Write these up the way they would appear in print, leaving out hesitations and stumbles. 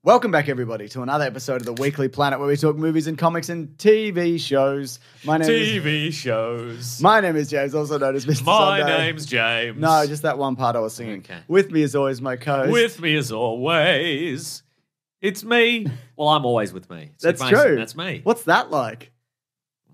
Welcome back, everybody, to another episode of the Weekly Planet, where we talk movies and comics and TV shows. My name is James, also known as Mr. My Sunday. name's James. No, just that one part I was singing. Okay. With me, as always, my co-host. With me as always, it's me. Well, I'm always with me. So That's basically, true. That's me. What's that like?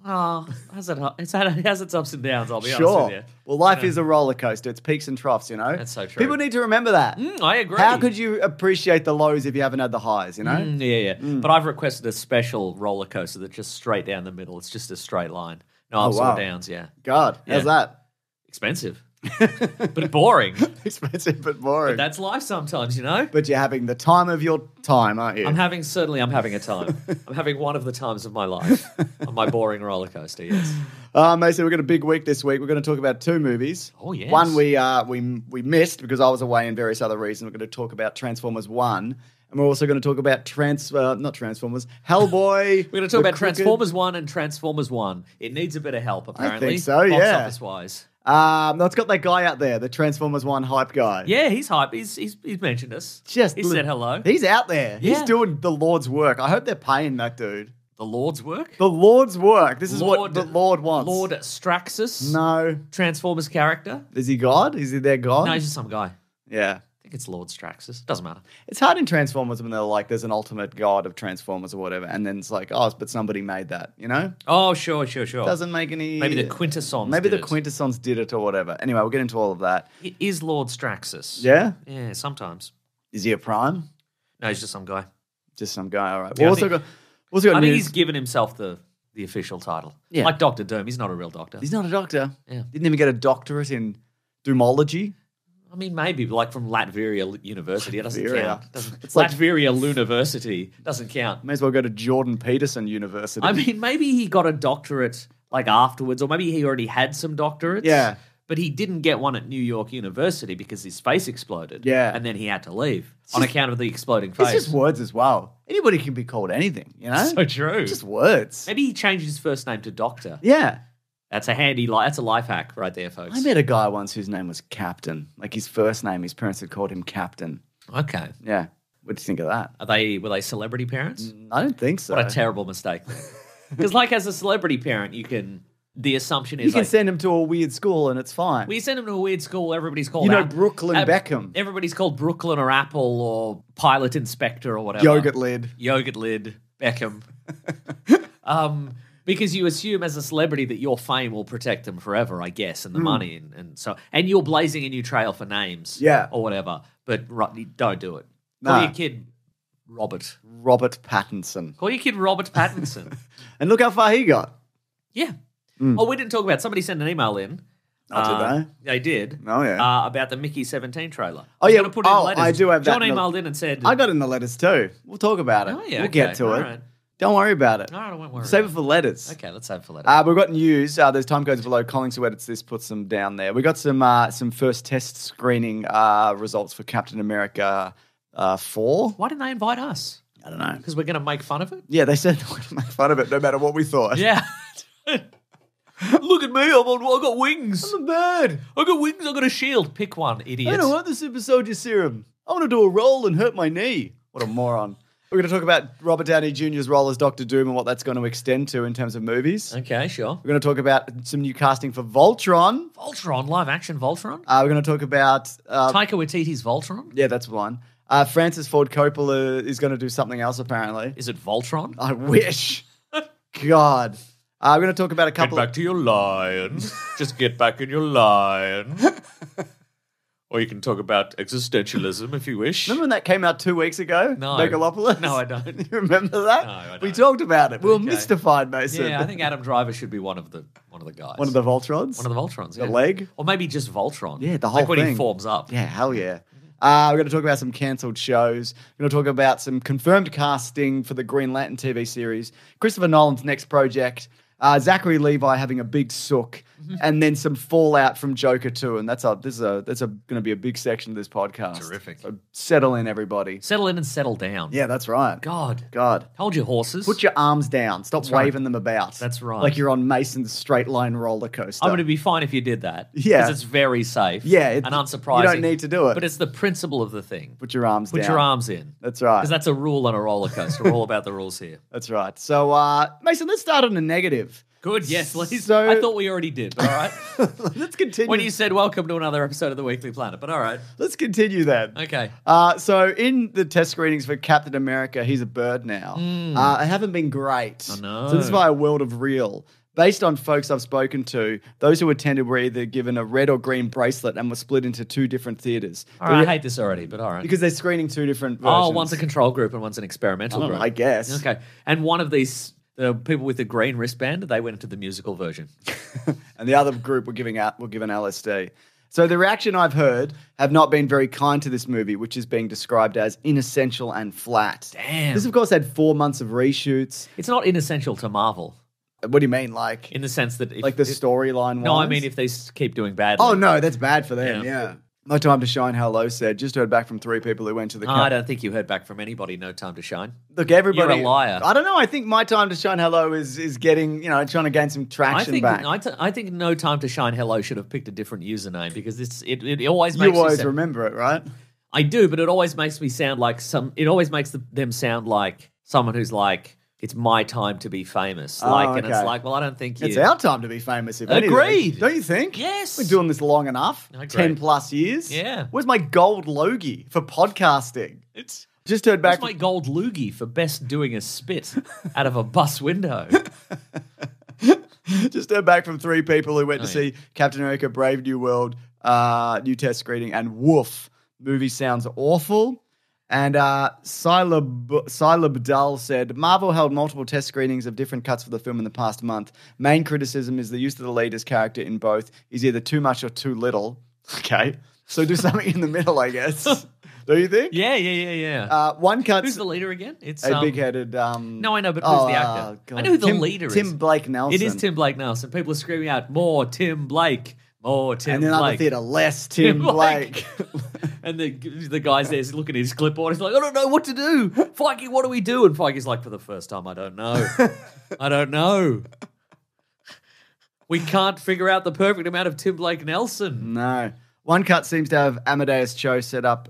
Oh, it has its ups and downs, I'll be honest Sure. with you. Well, life is a roller coaster. It's peaks and troughs, you know? That's so true. People need to remember that. I agree. How could you appreciate the lows if you haven't had the highs, you know? Yeah. But I've requested a special roller coaster that's just straight down the middle. It's just a straight line. No ups wow. or downs, yeah. God, how's that? Expensive. But boring. Expensive but boring. But that's life sometimes, you know? But you're having the time of your time, aren't you? I'm having a time. I'm having one of the times of my life on my boring roller coaster, yes. Mason, we've got a big week this week. We're going to talk about two movies. Oh, yes. One we missed because I was away and various other reasons. We're going to talk about Transformers 1. And we're also going to talk about Hellboy. We're going to talk about Crooked. Transformers 1 and Transformers 1. It needs a bit of help, apparently. think so, Box yeah. office-wise. No, it's got that guy out there, the Transformers 1 hype guy. Yeah, he's hype. He's mentioned us. He said hello. He's out there. He's Yeah. doing the Lord's work. I hope they're paying that dude. The Lord's work? The Lord's work. This is what the Lord wants. Lord Straxus? No. Transformers character? Is he God? Is he their God? No, he's just some guy. Yeah. I think it's Lord Straxus. Doesn't matter. It's hard in Transformers when they're like, there's an ultimate god of Transformers or whatever, and then it's like, oh, but somebody made that, you know? Oh, sure. Doesn't make any... Maybe the Quintessons Maybe did the it. Quintessons did it or whatever. Anyway, we'll get into all of that. It is Lord Straxus. Yeah? Yeah, sometimes. Is he a prime? No, he's just some guy. Just some guy, all right. Yeah, We I also think- got I think news. he's given himself the official title. Yeah. Like Dr. Doom. He's not a real doctor. He's not a doctor. Yeah. Didn't even get a doctorate in doomology. I mean, maybe like from Latveria University. It doesn't Latveria. count. It's like- Latveria University doesn't count. May as well go to Jordan Peterson University. I mean, maybe he got a doctorate like afterwards, or maybe he already had some doctorates. Yeah. But he didn't get one at New York University because his face exploded. Yeah. And then he had to leave on account of the exploding face. It's just words as well. Anybody can be called anything, you know? So true. It's just words. Maybe he changed his first name to Doctor. Yeah. That's a handy, that's a life hack right there, folks. I met a guy once whose name was Captain. Like his first name, his parents had called him Captain. Okay. Yeah. What do you think of that? Were they celebrity parents? I don't think so. What a terrible mistake. Because like as a celebrity parent, the assumption is You can like, send him to a weird school and it's fine. we send him to a weird school, everybody's called You know, Brooklyn Beckham. Everybody's called Brooklyn or Apple or Pilot Inspector or whatever. Yogurt lid. Yogurt lid, Beckham. Because you assume as a celebrity that your fame will protect them forever, I guess, and the money. And you're blazing a new trail for names Yeah. or whatever. But don't do it. Nah. Call your kid Robert. Robert Pattinson. Call your kid Robert Pattinson. And look how far he got. Yeah. Oh, we didn't talk about somebody sent an email in. Oh, did They did. Oh, yeah. About the Mickey 17 trailer. Oh, I was yeah. gonna put it in Oh, letters. I do have that John in the- emailed in and said, I got in the letters too. We'll talk about it. Oh, yeah, We'll get okay. to it. All right. Don't worry about it. No, I won't worry. Save it about for letters. Okay, let's save it for later. We've got news. There's time codes below. Collings who edits this puts them down there. We got some first test screening results for Captain America 4. Why didn't they invite us? I don't know. Because we're going to make fun of it? Yeah, they said we'd make fun of it no matter what we thought. Yeah. Look at me, I got wings. I'm a bird. I got wings, I got a shield. Pick one, idiot. I don't want the super soldier serum. I want to do a roll and hurt my knee. What a moron. We're going to talk about Robert Downey Jr.'s role as Doctor Doom and what that's going to extend to in terms of movies. Okay, sure. We're going to talk about some new casting for Voltron. Voltron, live action Voltron? We're going to talk about... Taika Waititi's Voltron? yeah, that's one. Francis Ford Coppola is going to do something else, apparently. Is it Voltron? I wish. God. We're going to talk about a couple... Get back to your lion. Just get back in your lion. Or you can talk about existentialism if you wish. Remember when that came out 2 weeks ago? No. Megalopolis? No, I don't. You remember that? No, I don't. We talked about it. We were Okay. mystified, Mason. Yeah, I think Adam Driver should be one of the guys. One of the Voltrons? One of the Voltrons, The yeah. leg? Or maybe just Voltron. Yeah, the Like whole when he thing. forms up. Yeah, hell yeah. We're going to talk about some cancelled shows. We're going to talk about some confirmed casting for the Green Lantern TV series, Christopher Nolan's next project, Zachary Levi having a big sook, and then some fallout from Joker 2. And that's going to be a big section of this podcast. Terrific. So settle in, everybody. Settle in and settle down. Yeah, that's right. God. Hold your horses. Put your arms down. Stop waving them about. That's right. Like you're on Mason's straight line roller coaster. I'm going to be fine if you did that. Yeah. Because it's very safe. Yeah. And unsurprising. You don't need to do it. But it's the principle of the thing. Put your arms down. Put your arms in. That's right. Because that's a rule on a roller coaster. We're all about the rules here. That's right. So, Mason, let's start on a negative. Good, yes, please. So- I thought we already did, but all right. Let's continue. When you said welcome to another episode of the Weekly Planet, but all right. Let's continue then. Okay. So in the test screenings for Captain America, he's a bird now. I haven't been great. Oh, no. So this is why a world of real. Based on folks I've spoken to, those who attended were either given a red or green bracelet and were split into two different theaters. All right, I hate this already, but all right. Because they're screening two different versions. Oh, one's a control group and one's an experimental group. I guess. Okay. And one of these, the people with the green wristband, they went into the musical version. And the other group were given LSD. So the reaction I've heard have not been very kind to this movie, which is being described as inessential and flat. Damn. This, of course, had 4 months of reshoots. It's not inessential to Marvel What do you mean, like in the sense that... the storyline? No, I mean if they keep doing badly. Oh no, that's bad for them. Yeah. Yeah. No Time to Shine. Hello said. Just heard back from 3 people who went to the. I don't think you heard back from anybody. No Time to Shine. Look, everybody. You're a liar. I don't know. I think My Time to Shine Hello is getting, trying to gain some traction back. I think No Time to Shine Hello should have picked a different username because it always makes You always sound, remember it, right? I do, but it always makes me sound like it always makes them sound like someone who's like, it's my time to be famous. And it's like, well, I don't think It's our time to be famous, if anything. Agreed. Don't you think? Yes. We're doing this long enough. Agreed. 10 plus years. Yeah. Where's my gold logie for podcasting? It's Just heard back. my gold loogie for best doing a spit out of a bus window. Just heard back from 3 people who went to see Captain America Brave New World, new test screening, and woof, movie sounds awful. And Silab Dull said, Marvel held multiple test screenings of different cuts for the film in the past month. Main criticism is the use of the lead as character in both is either too much or too little. Okay. So do something in the middle, I guess. Do you think? Yeah. One cut. Who's the leader again? It's a big-headed... No, I know, but who's the actor? God. I know who the leader is. Tim Blake Nelson. It is Tim Blake Nelson. People are screaming out, more Tim Blake. More Tim And then Blake. other theatre, less Tim Blake. And the guy's there looking at his clipboard. He's like, I don't know what to do. Feige, what do we do? And Feige's like, for the first time, I don't know. I don't know. We can't figure out the perfect amount of Tim Blake Nelson. No. One cut seems to have Amadeus Cho set up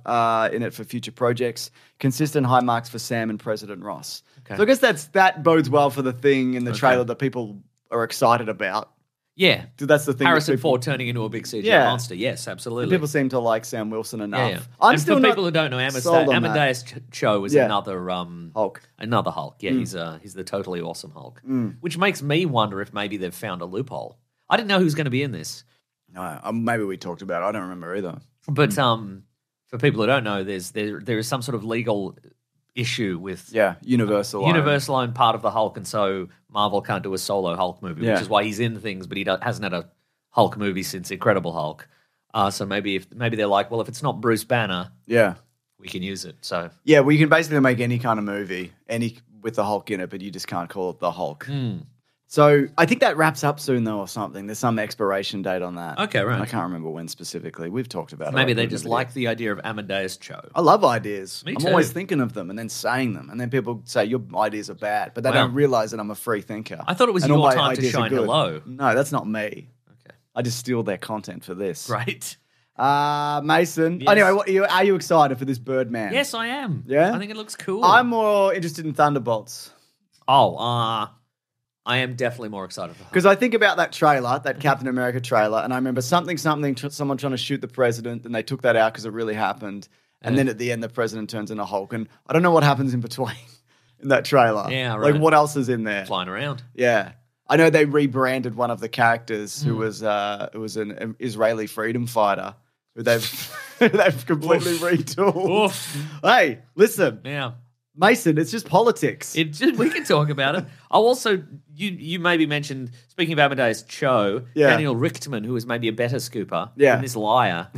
in it for future projects. Consistent high marks for Sam and President Ross. Okay. So I guess that bodes well for the thing in the trailer that people are excited about. Yeah. So that's the thing. Harrison Ford turning into a big CGI monster. Yes, absolutely. People seem to like Sam Wilson enough. Yeah. I'm and still for not people who don't know, sold on Amadeus Cho is another Hulk. Another Hulk. Yeah, he's the totally awesome Hulk. Which makes me wonder if maybe they've found a loophole. I didn't know who was going to be in this. No, maybe we talked about it. I don't remember either. But for people who don't know, there is some sort of legal issue with Universal. Universal own part of the Hulk, and so Marvel can't do a solo Hulk movie, which is why he's in things, but he hasn't had a Hulk movie since Incredible Hulk. So maybe they're like, well, if it's not Bruce Banner, we can use it. So yeah, we can basically make any kind of movie, any with the Hulk in it, but you just can't call it the Hulk. So I think that wraps up soon, though, or something. There's some expiration date on that. Okay, right. I can't remember when specifically. We've talked about it. Maybe they just like the idea of Amadeus Cho. I love ideas. Me I'm too. always thinking of them and then saying them. And then people say, your ideas are bad. But they Wow. don't realize that I'm a free thinker. I thought it was And all your my time to ideas are shine good. hello. No, that's not me. Okay. I just steal their content for this. Great. Mason. Yes. Anyway, are you excited for this Birdman? Yes, I am. Yeah? I think it looks cool. I'm more interested in Thunderbolts. I am definitely more excited for Hulk. Because I think about that trailer, that Captain America trailer, and I remember someone trying to shoot the president, and they took that out because it really happened. And then at the end, the president turns into Hulk. And I don't know what happens in between in that trailer. Yeah, right. Like, what else is in there? Flying around. Yeah. I know they rebranded one of the characters who was an Israeli freedom fighter who they've completely retooled. Oof. Hey, listen, Yeah. Mason, it's just politics. We can talk about it. I'll also, you maybe mentioned, speaking of Amadeus Cho, Daniel Richtman, who is maybe a better scooper than this liar,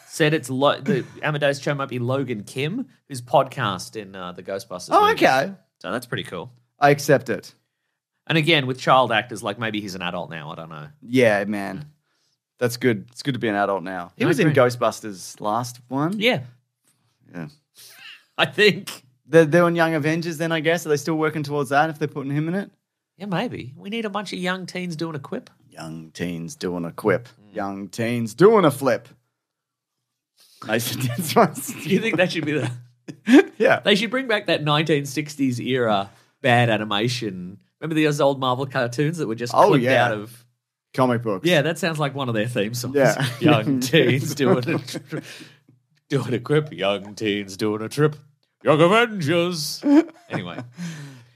said the Amadeus Cho might be Logan Kim, who's podcast in the Ghostbusters Oh, movies. okay. So that's pretty cool. I accept it. And again, with child actors, like maybe he's an adult now. I don't know. Yeah, man. That's good. It's good to be an adult now. He I was in agree. Ghostbusters last one. Yeah, Yeah. I think. They're doing Young Avengers then, I guess. Are they still working towards that if they're putting him in it? Yeah, maybe. We need a bunch of young teens doing a quip. Young teens doing a quip. Young teens doing a flip. Mason Dance once. Do you think that should be the... Yeah. They should bring back that 1960s era bad animation. Remember those old Marvel cartoons that were just clipped out of... Comic books. Yeah, that sounds like one of their theme songs. Yeah. Young teens doing a quip. Young teens doing a trip. Young Avengers. Anyway,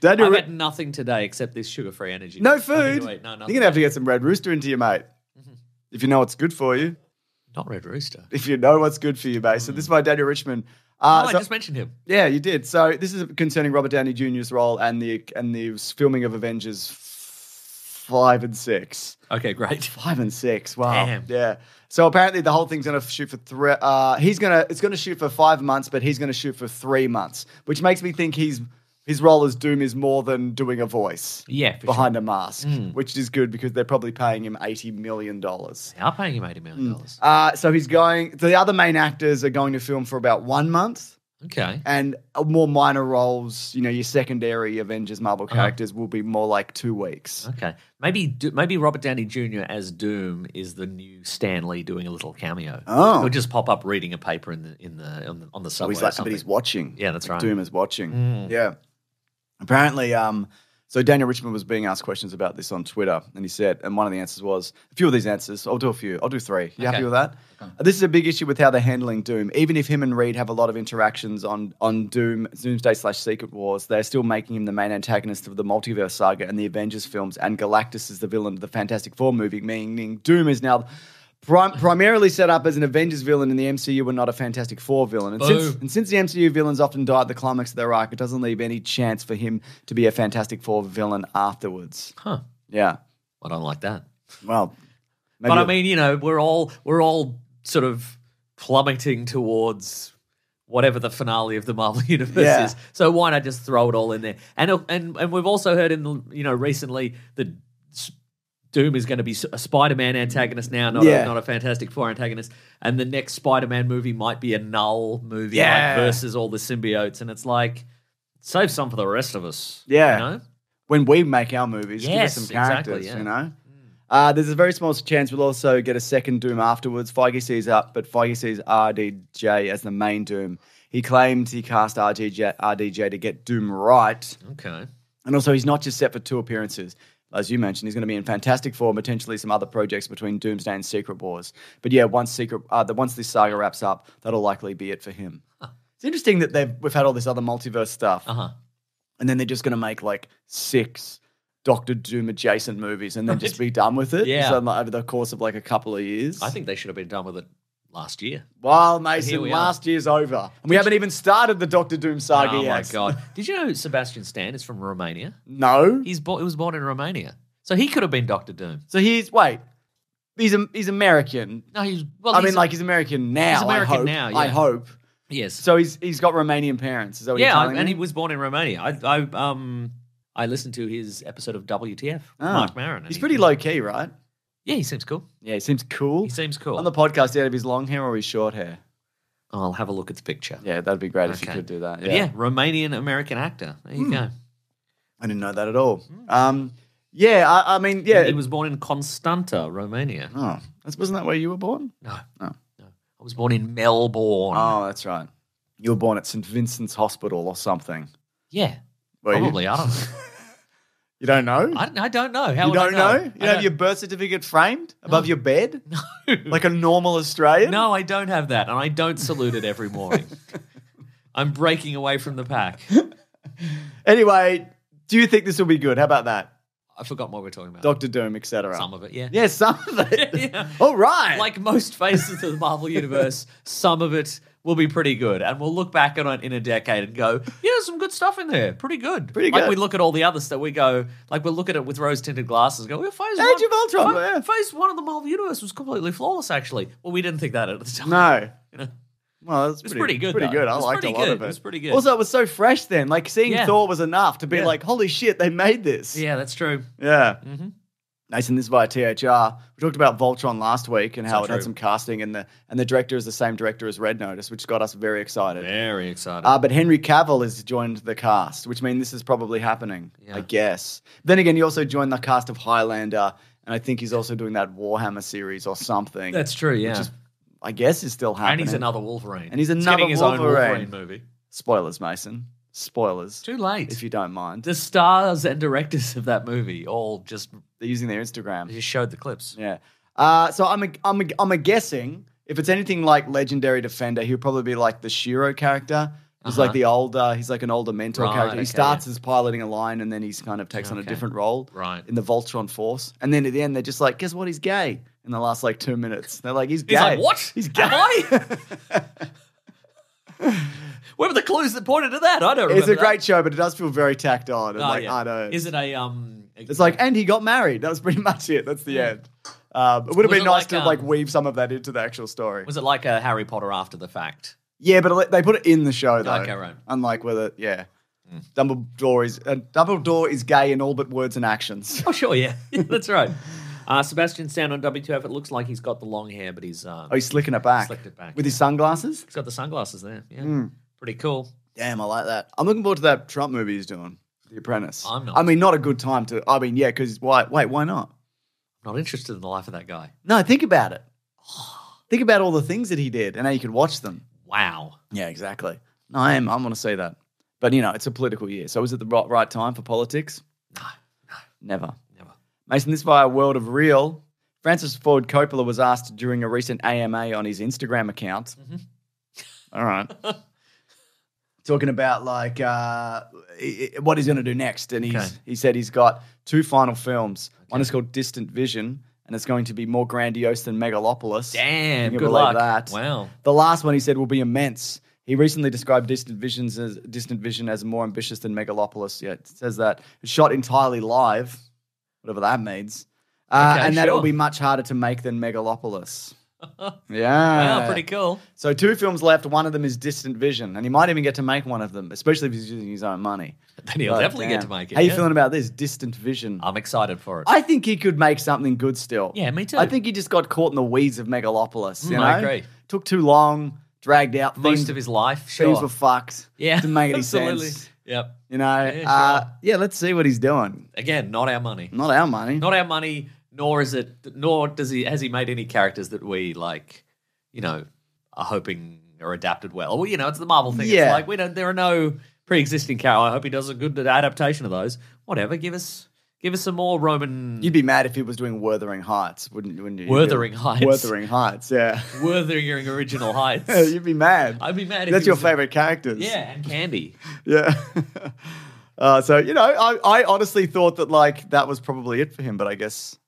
Daniel I've Ri- had nothing today except this sugar-free energy. No Nothing food. to eat. No, You're nothing. going to have to get some Red Rooster into you, mate. If you know what's good for you. Not Red Rooster. If you know what's good for you, mate. So this is by Daniel Richmond. I So- just mentioned him. yeah, you did. So this is concerning Robert Downey Jr.'s role and the filming of Avengers 5 and 6. Okay, great. 5 and 6. Wow. Damn. Yeah. So apparently the whole thing's going to shoot for it's going to shoot for 5 months, but he's going to shoot for 3 months, which makes me think his role as Doom is more than doing a voice Yeah, for behind a mask, which is good because they're probably paying him $80 million. sure. They are paying him $80 million. So the other main actors are going to film for about 1 month. Okay. And more minor roles, your secondary Avengers Marvel characters will be more like 2 weeks. Okay. Maybe Robert Downey Jr. as Doom is the new Stan Lee doing a little cameo. Oh. He'll just pop up reading a paper on the So subway. he's or like, but something. he's watching. Yeah, that's right. Doom is watching. Yeah. Apparently, so Daniel Richmond was being asked questions about this on Twitter, and he said, and one of the answers was, a few of these answers, I'll do a few. I'll do 3. You happy with that? This is a big issue with how they're handling Doom. Even if him and Reed have a lot of interactions on Doomsday/Secret Wars, they're still making him the main antagonist of the Multiverse Saga and the Avengers films, and Galactus is the villain of the Fantastic Four movie, meaning Doom is now primarily set up as an Avengers villain in the MCU and not a Fantastic Four villain. And since the MCU villains often die at the climax of their arc, it doesn't leave any chance for him to be a Fantastic Four villain afterwards. Huh. Yeah. I don't like that. Well, maybe But I mean, we're all sort of plummeting towards whatever the finale of the Marvel universe is. So why not just throw it all in there? And we've also heard recently that Doom is going to be a Spider-Man antagonist now, not a Fantastic Four antagonist. And the next Spider-Man movie might be a Null movie versus all the symbiotes. And it's like, save some for the rest of us. Yeah. You know? when we make our movies, give us Yes, some characters, exactly, you know? There's a very small chance we'll also get a second Doom afterwards. Feige sees RDJ as the main Doom. He claimed he cast RDJ to get Doom right. Okay. And also, he's not just set for 2 appearances. As you mentioned, he's going to be in Fantastic Four, potentially some other projects between Doomsday and Secret Wars. But yeah, once this saga wraps up, that'll likely be it for him. Huh. It's interesting that we've had all this other multiverse stuff. Uh-huh. And then they're just going to make like 6 Doctor Doom adjacent movies and then just be done with it. Yeah. So over the course of like a couple of years. I think they should have been done with it last year. Well, Here Mason, we last year's over. And we haven't even started the Doctor Doom saga Oh yet. my God. Did you know Sebastian Stan is from Romania? No. He was born in Romania. So he could have been Doctor Doom. So he's American. No, he's American now. He's American I hope. now, yeah. I hope. Yes. So he's got Romanian parents. Is that what you're telling and me? he was born in Romania. I listened to his episode of WTF, Ah. Mark Maron. and He's he- pretty low key, right? Yeah, he seems cool. Yeah, he seems cool. He seems cool. On the podcast, do you have his long hair or his short hair? I'll have a look at the picture. Yeah, that'd be great if you Okay. could do that. But yeah, Romanian American actor. There you go. I didn't know that at all. I mean, yeah. He was born in Constanta, Romania. Oh, wasn't that where you were born? No. Oh. No. I was born in Melbourne. Oh, that's right. You were born at St. Vincent's Hospital or something. Yeah. Were you? Probably. I don't know. You don't know? I don't know. How You would I don't know? know? You don't have your birth certificate framed above your bed? No. Like a normal Australian? No, I don't have that, and I don't salute it every morning. I'm breaking away from the pack. Anyway, do you think this will be good? How about that? I forgot what we're talking about. Doctor Doom, etc. Some of it, yeah. Yeah, some of it. Yeah. All right. Like most phases of the Marvel Universe, some of it will be pretty good. And we'll look back on it in a decade and go, yeah, there's some good stuff in there. Pretty good. Pretty Like good. we look at all the others that we go, like we'll look at it with rose-tinted glasses and go, well, Age of Ultron, yeah. Phase 1 of the Marvel Universe was completely flawless, actually. Well, we didn't think that at the time. No. You know? Well, it's pretty good, Pretty though. good. I It was liked a pretty lot good. of it. It was pretty good. Also, it was so fresh then. Like seeing Yeah. Thor was enough to be Yeah. like, holy shit, they made this. Yeah, that's true. Yeah. Mm-hmm. Nathan, this is via THR. We talked about Voltron last week and how So it had true. some casting, and the director is the same director as Red Notice, which got us very excited. Very excited. But Henry Cavill has joined the cast, which means this is probably happening, Yeah. I guess. Then again, he also joined the cast of Highlander, and I think he's also doing that Warhammer series or something. that's true, yeah. Which is, I guess, is still happening. And he's another Wolverine. And he's getting another his own Wolverine. Wolverine movie. Spoilers, Mason. Spoilers, Too late. if you don't mind. The stars and directors of that movie all just They're using their Instagram. showed the clips. Yeah. So I'm a guessing if it's anything like Legendary Defender, he'll probably be like the Shiro character. He's like the older. He's like an older mentor Right, character. He okay, starts as piloting a line, and then he's kind of takes on a Okay. different role Right. in the Voltron Force. And then at the end, they're just like, guess what? He's gay. In the last like 2 minutes, they're like, he's gay. He's like, what? He's gay. Am I? Where were the clues that pointed to that? I don't remember It's a that. great show, but it does feel very tacked on. And Oh, like, yeah. I don't. Is it a It's like, and he got married. That was pretty much it. That's the end. It would have Was been it nice like, to like weave some of that into the actual story. was it like a Harry Potter after the fact? Yeah, but they put it in the show though. Okay, right. Unlike whether, Dumbledore is gay in all but words and actions. Oh, sure, yeah. That's right. Sebastian Stan on W2F, it looks like he's got the long hair, but he's Oh, he's slicking it back. Slicked it back, With his sunglasses? he's got the sunglasses there. Yeah. Hmm. Pretty cool. Damn, I like that. I'm looking forward to that Trump movie he's doing, The Apprentice. I'm not. I mean, not a good time to. I mean, yeah, because why? Wait, why not? Not interested in the life of that guy. No, think about it. Think about all the things that he did and how you could watch them. Wow. Yeah, exactly. No, I'm going to say that. But, it's a political year. So is it the right time for politics? No, Never. never. Mason, this via World of Real. Francis Ford Coppola was asked during a recent AMA on his Instagram account. Mm-hmm. All right. Talking about like what he's going to do next. And he said he's got 2 final films. One is called Distant Vision, and it's going to be more grandiose than Megalopolis. Damn, Can you good believe luck. that? Wow. The last one he said will be immense. He recently described Distant Vision as more ambitious than Megalopolis. Yeah, it says that. It's shot entirely live, whatever that means. And that it will sure. be much harder to make than Megalopolis. Yeah. Wow, pretty cool. So 2 films left. One of them is Distant Vision, and he might even get to make one of them, especially if he's using his own money. Then he'll But, definitely get damn. to make it. How you yeah. feeling about this, Distant Vision? I'm excited for it. I think he could make something good still. Yeah, me too. I think he just got caught in the weeds of Megalopolis. You know? I agree. Took too long, dragged out. Most of his life, sure. Things were fucked. Yeah, Didn't make any absolutely. sense. Yep. Yeah, let's see what he's doing. Again, not our money. Not our money. Not our money. Nor has he made any characters that we like, are hoping are adapted well. Well, it's the Marvel thing. Yeah. It's like there are no pre-existing characters. I hope he does a good adaptation of those. Whatever. Give us some more Roman. You'd be mad if he was doing Wuthering Heights, wouldn't you? Wuthering Heights. Wuthering Heights, yeah. Wuthering original heights. You'd be mad. I'd be mad if That's he your was- favorite characters. Yeah, and Candy. Yeah. So, I honestly thought that like that was probably it for him, but I guess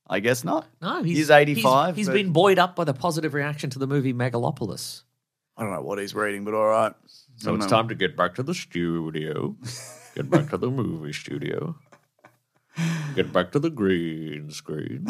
not. No, he's 85. He's but been buoyed up by the positive reaction to the movie Megalopolis. I don't know what he's reading, but all right. So it's time to get back to the studio. Get back to the movie studio. Get back to the green screen.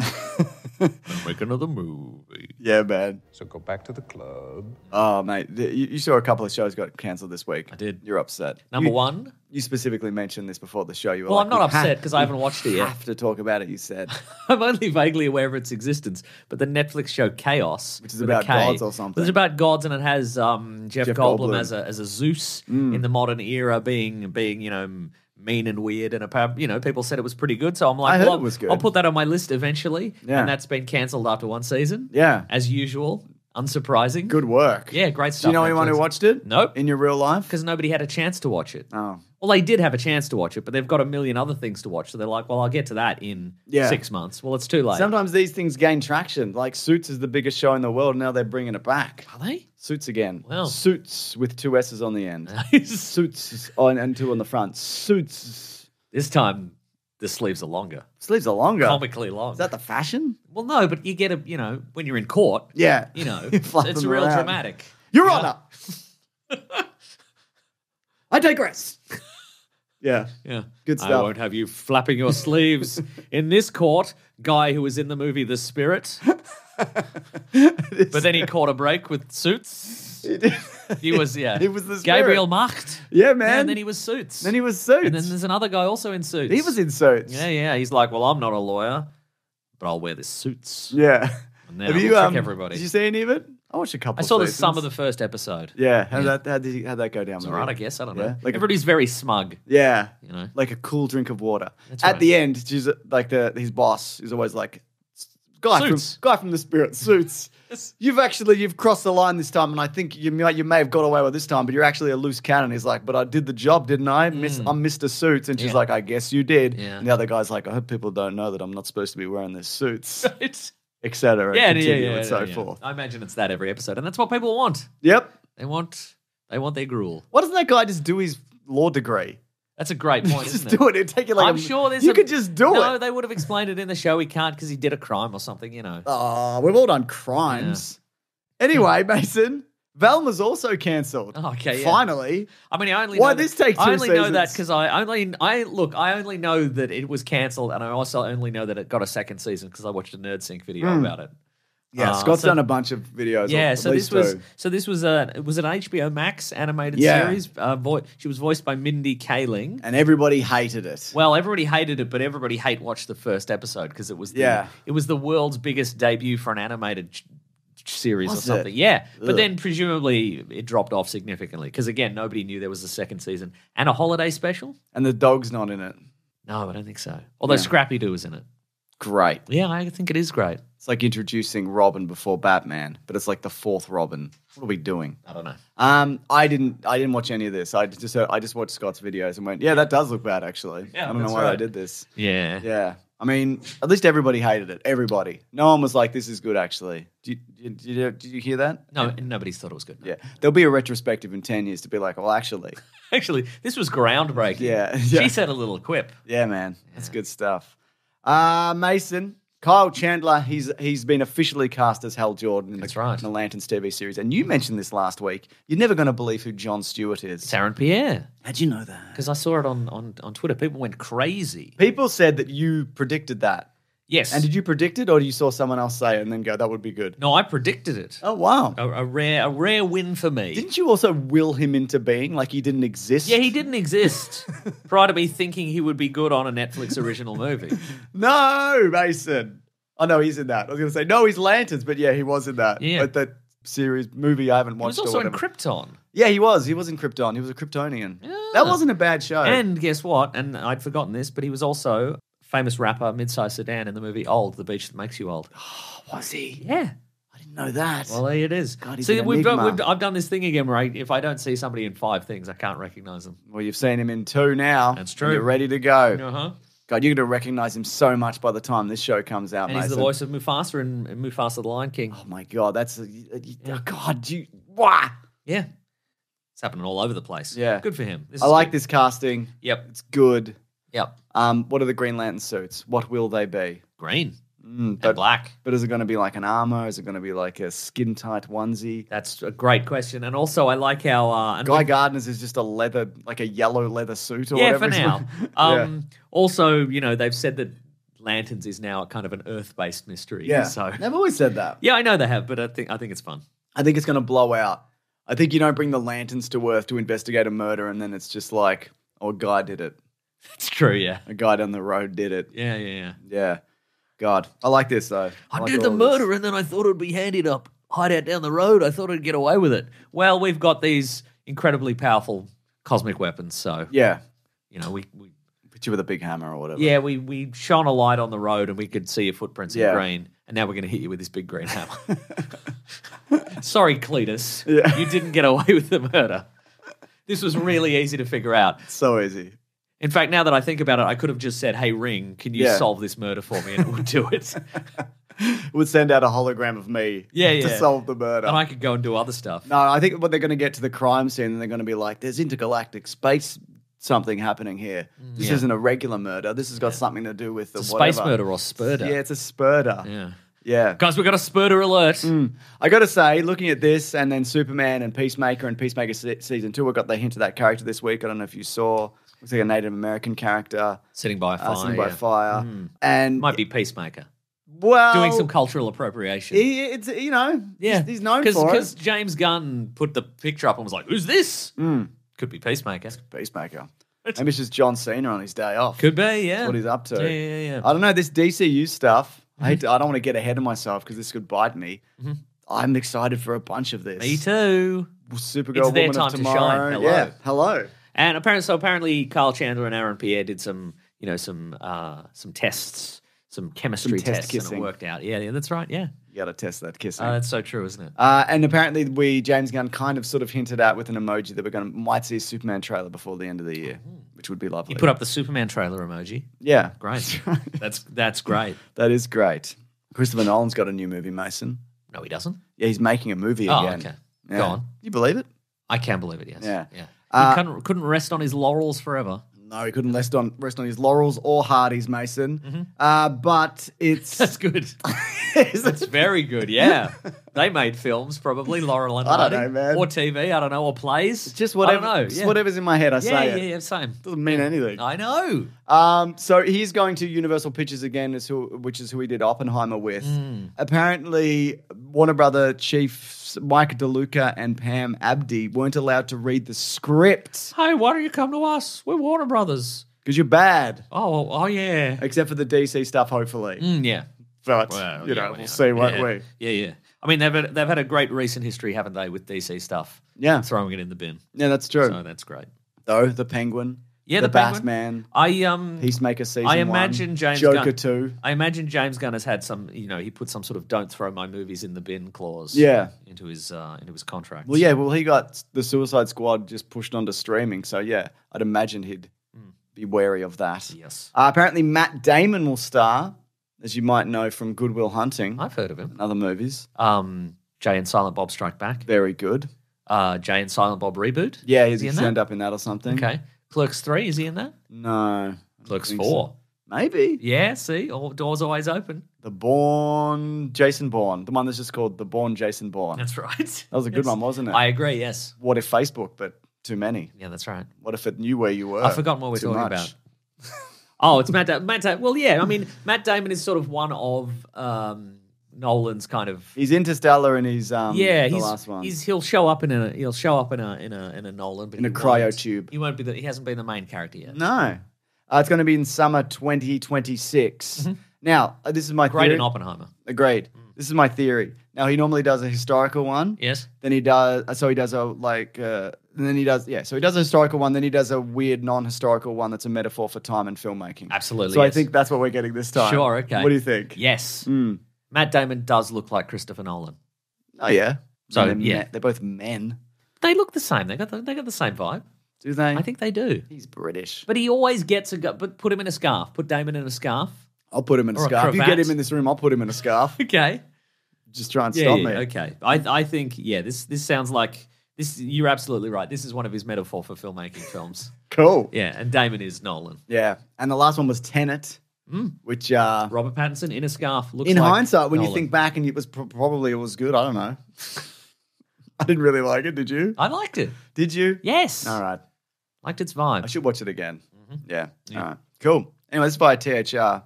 And make another movie. Yeah, man. So go back to the club. Oh, mate, you saw a couple of shows got cancelled this week. I did. You're upset. Number You- one. You specifically mentioned this before the show. You were Well, like, I'm not "We upset have- because I haven't watched it we yet. have to talk about it, you said. I'm only vaguely aware of its existence. But the Netflix show Chaos, Which is with a about K, gods or something. It's about gods, and it has Jeff Goldblum Goldblum. as a Zeus in the modern era, being mean and weird, and people said it was pretty good. So I'm like, I heard well, it was good. I'll put that on my list eventually. Yeah. And that's been cancelled after one season. Yeah. As usual, unsurprising. Good work. Yeah, great Do stuff. you know anyone who watched it? Nope. In your real life? Because nobody had a chance to watch it. Oh. Well, they did have a chance to watch it, but they've got a million other things to watch. So they're like, well, I'll get to that in Yeah. 6 months. Well, it's too late. Sometimes these things gain traction. Like Suits is the biggest show in the world. Now they're bringing it back. Are they? Suits again. Wow. Suits with 2 S's on the end. this Suits on and 2 on the front. Suits. time, the sleeves are longer. Sleeves are longer. Comically long. Is that the fashion? Well, no, but you get when you're in court, Yeah. You flap it's them real around. dramatic. Your Yeah. Honor. I digress. Yeah. Yeah. Good I stuff. won't have you flapping your sleeves in this court, guy who was in the movie The Spirit. But then he caught a break with Suits. He did. He was, yeah. He was the spirit. Gabriel Macht. Yeah, man. Yeah, and then he was Suits. Then he was Suits. And then there's another guy also in Suits. He was in Suits. Yeah. He's like, well, I'm not a lawyer, but I'll wear this Suits. Yeah. And then I'll trick everybody. Did you see any of it? I watched a couple. I saw the seasons. sum of the first episode. Yeah. How'd that go down? It's all right, I guess. I don't know. Yeah, like Everybody's very smug. Yeah. You know? Like a cool drink of water. That's At right. the end, she's like his boss is always like, guy Suits. from the Spirit, Suits. You've crossed the line this time, and I think you may have got away with this time, but you're actually a loose cannon. He's like, but I did the job, didn't I? I'm Mr. Suits, and she's Yeah. like, I guess you did. Yeah. And the other guy's like, I hope people don't know that I'm not supposed to be wearing this suits, It's etc. yeah, and so forth. I imagine it's that every episode, and that's what people want. Yep. They want their gruel. Why doesn't that guy just do his law degree? That's a great point, Just isn't it? do it. It'd take you like I'm sure there's you could just do No, it. they would have explained it in the show. He can't because he did a crime or something, you know. Oh, we've all done crimes. Anyway, Mason, Velma's also cancelled. Oh, okay, yeah. Finally. I mean, I only Why know this that, take two I only know that seasons? because I only know that it was cancelled, and I also only know that it got a second season because I watched a Nerd Sync video about it. Yeah, Scott's so- done a bunch of videos. Yeah, at so least this was two. it was an HBO Max animated Yeah. series. She was voiced by Mindy Kaling. And everybody hated it. Well, everybody hated it, but everybody watched the first episode because it was Yeah. it was the world's biggest debut for an animated series Was or something. it? Yeah, but Ugh. then presumably it dropped off significantly because again nobody knew there was a second season and a holiday special. And the dog's not in it. No, I don't think so. Although Yeah. Scrappy Doo is in it. Great. Yeah, I think it is great. It's like introducing Robin before Batman, but it's like the fourth Robin. What are we doing? I don't know. I didn't watch any of this. I just watched Scott's videos and went, yeah, that does look bad actually. Yeah, I don't know that's why I right. did this. Yeah. Yeah. I mean, at least everybody hated it. Everybody. No one was like, this is good, actually. Did you hear that? No, nobody's thought it was good. Yeah. There'll be a retrospective in 10 years to be like, well, actually. Actually, this was groundbreaking. Yeah. She said a little quip. Yeah, man. That's good stuff. Mason, Kyle Chandler, he's been officially cast as Hal Jordan in That's right. in the Lanterns TV series. And you mentioned this last week. You're never going to believe who Jon Stewart is. It's Aaron Pierre. How'd you know that? Because I saw it on Twitter. People went crazy. People said that you predicted that. Yes. And did you predict it, or you saw someone else say it and then go, that would be good? No, I predicted it. Oh, wow. A rare win for me. Didn't you also will him into being like he didn't exist? Yeah, he didn't exist prior to me thinking he would be good on a Netflix original movie. No, Mason. Oh, no, he's in that. I was going to say, no, he's Lanterns, but yeah, he was in that. Yeah. But that movie I haven't He watched. was also in whatever. Krypton. Yeah, he was. He was in Krypton. He was a Kryptonian. That wasn't a bad show. And guess what? And I'd forgotten this, but he was also famous rapper Midsize Sedan in the movie Old, The Beach That Makes You Old. was he? Yeah. I didn't know that. Well, there it is. God, he's See, an I've enigma. done this thing again where if I don't see somebody in 5 things, I can't recognize them. Well, you've seen him in 2 now. That's true. And you're ready to go. Uh-huh. God, you're going to recognize him so much by the time this show comes out, And he's Mason. the voice of Mufasa in Mufasa the Lion King. Oh, my God. That's... oh, God, you... Wah! Yeah. It's happening all over the place. Yeah. Good for him. I like this casting. Yep. It's good. Yep. What are the Green Lantern suits? What will they be? Green and But black. But is it going to be like an armor? Is it going to be like a skin tight onesie? That's a great question. And also, I like how... and Guy Gardner's is just a leather, like a yellow leather suit or yeah, whatever. for it's now. Yeah. Also, they've said that Lanterns is now kind of an Earth-based mystery. Yeah. So They've always said that. yeah, I know they have, but I think it's fun. I think it's going to blow out. I think you don't bring the Lanterns to Earth to investigate a murder and then it's just like, oh, a guy did it. It's true. Yeah. A guy down the road did it. Yeah. Yeah. God. I like this, though. I like did all the of murder, this. and then I thought it'd be handy to hide out down the road. I thought I'd get away with it. Well, we've got these incredibly powerful cosmic weapons, so Yeah. we Hit you with a big hammer or whatever. yeah we shone a light on the road, and we could see your footprints in Yeah. green. And now we're going to hit you with this big green hammer. Sorry, Cletus. Yeah. You didn't get away with the murder. This was really easy to figure out. So easy. In fact, now that I think about it, I could have just said, "Hey, Ring, can you Yeah. solve this murder for me?" And it would do it. Would send out a hologram of me Yeah, to yeah. solve the murder. And I could go and do other stuff. No, I think what they're going to get to the crime scene and they're going to be like, there's intergalactic space something happening here. This Yeah. isn't a regular murder. This has got something to do with the It's a whatever. space murder or spurter. Yeah, it's a spurter. Yeah. Yeah. Guys, we've got a spurter alert. I got to say, looking at this and then Superman and Peacemaker season 2, I got the hint of that character this week. I don't know if you saw. Looks like a Native American character. Sitting by a fire. Sitting by yeah. fire. And Might be Peacemaker. Well, doing some cultural appropriation. it's Yeah, he's known for it. because James Gunn put the picture up and was like, "Who's this?" Mm. Could be Peacemaker. Peacemaker. Maybe it's just John Cena on his day off. Could be, yeah. That's what he's up to. Yeah. I don't know, this DCU stuff. I don't want to get ahead of myself because this could bite me. I'm excited for a bunch of this. Me too. Supergirl, It's their Woman time of to Tomorrow. shine. Hello. Yeah, hello. And apparently, Kyle Chandler and Aaron Pierre did some tests, some chemistry Some test tests, and kissing. it worked out. Yeah, that's right. Yeah, You got to test that kissing. that's so true, isn't it? And apparently, James Gunn kind of sort of hinted at with an emoji that might see a Superman trailer before the end of the year, which would be lovely. You put up the Superman trailer emoji. Yeah, Great. That's great. that is great. Christopher Nolan's got a new movie, Mason. No, he doesn't. Yeah, he's making a movie Oh, again. okay. Yeah. Go on. You believe it? I can believe it. Yes. Yeah. He couldn't rest on his laurels forever. No, he couldn't rest on his laurels or Hardy's, Mason. But it's That's good. That's very good. Yeah, they made films probably. Laurel and I don't Hardy. know, man. Or TV. I don't know. Or plays. just whatever. I don't know. Just Yeah. whatever's in my head, I Yeah, say it. yeah, same. Doesn't mean anything. I know. So he's going to Universal Pictures again, which is who he did Oppenheimer with. Apparently, Warner Brother chiefs Mike DeLuca and Pam Abdi weren't allowed to read the script Hey, why don't you come to us? We're Warner Brothers. because you're bad. Oh yeah. Except for the DC stuff, hopefully. Yeah. But Well, we'll see, won't we? Yeah. I mean, they've had a great recent history, haven't they, with DC stuff? Yeah, Throwing it in the bin. yeah, that's true. So that's great. Though the Penguin, Yeah, the the Penguin. Batman, I Peacemaker season I 1, imagine James Joker Gunn, 2. I imagine James Gunn has had some, he put some sort of "don't throw my movies in the bin" clause. Yeah. into his contract. Well, yeah, he got the Suicide Squad just pushed onto streaming, so yeah, I'd imagine he'd be wary of that. Yes, Apparently, Matt Damon will star, as you might know from Good Will Hunting I've heard of him. and other movies. Jay and Silent Bob Strike Back. Very good. Jay and Silent Bob reboot. Yeah, Is he he's in turned that? up in that or something. Okay. Clerks 3, is he in that? No. I don't Clerks think 4. so. Maybe. Yeah, see, all doors always open. Jason Bourne. The one that's just called The Bourne Jason Bourne. That's right. That was a good one, wasn't it? I agree. Yes. What if Facebook, but too many? Yeah, that's right. What if it knew where you were? I've forgotten what we're Too talking much. about. Oh, it's Matt Damon. Well, yeah. I mean, Matt Damon is sort of one of Nolan's kind of. He's Interstellar and he's Yeah, the last one. he'll show up in a Nolan, but In a he cryo won't- tube. He won't be. He hasn't been the main character yet. No. It's going to be in summer 2026. Now, this is my Great theory. in Oppenheimer. Agreed. This is my theory. Now, he normally does a historical one. Yes. Then he does, so he does a so he does a historical one, then he does a weird non-historical one that's a metaphor for time and filmmaking. Absolutely. So I yes. think that's what we're getting this time. Sure. Okay. What do you think? Yes. Mm. Matt Damon does look like Christopher Nolan. Oh, yeah. So, they're yeah. they're both men. They look the same. They got the same vibe. Do they? I think they do. He's British. But he always gets but put him in a scarf. Put Damon in a scarf. I'll put him in a Or a scarf. You get cravat. him in this room, I'll put him in a scarf. Okay. Just try and stop me. Okay. I think this sounds like this. You're absolutely right. This is one of his metaphor for filmmaking films. Cool. Yeah, and Damon is Nolan. Yeah. And the last one was Tenet, which Robert Pattinson in a scarf looks in like hindsight, when you Nolan. think back and it was probably it was good. I don't know. I didn't really like it. Did you? I liked it. Did you? Yes. All right. Liked its I vibe. should watch it again. Yeah. Yeah. All right. Cool. Anyway, this is by THR.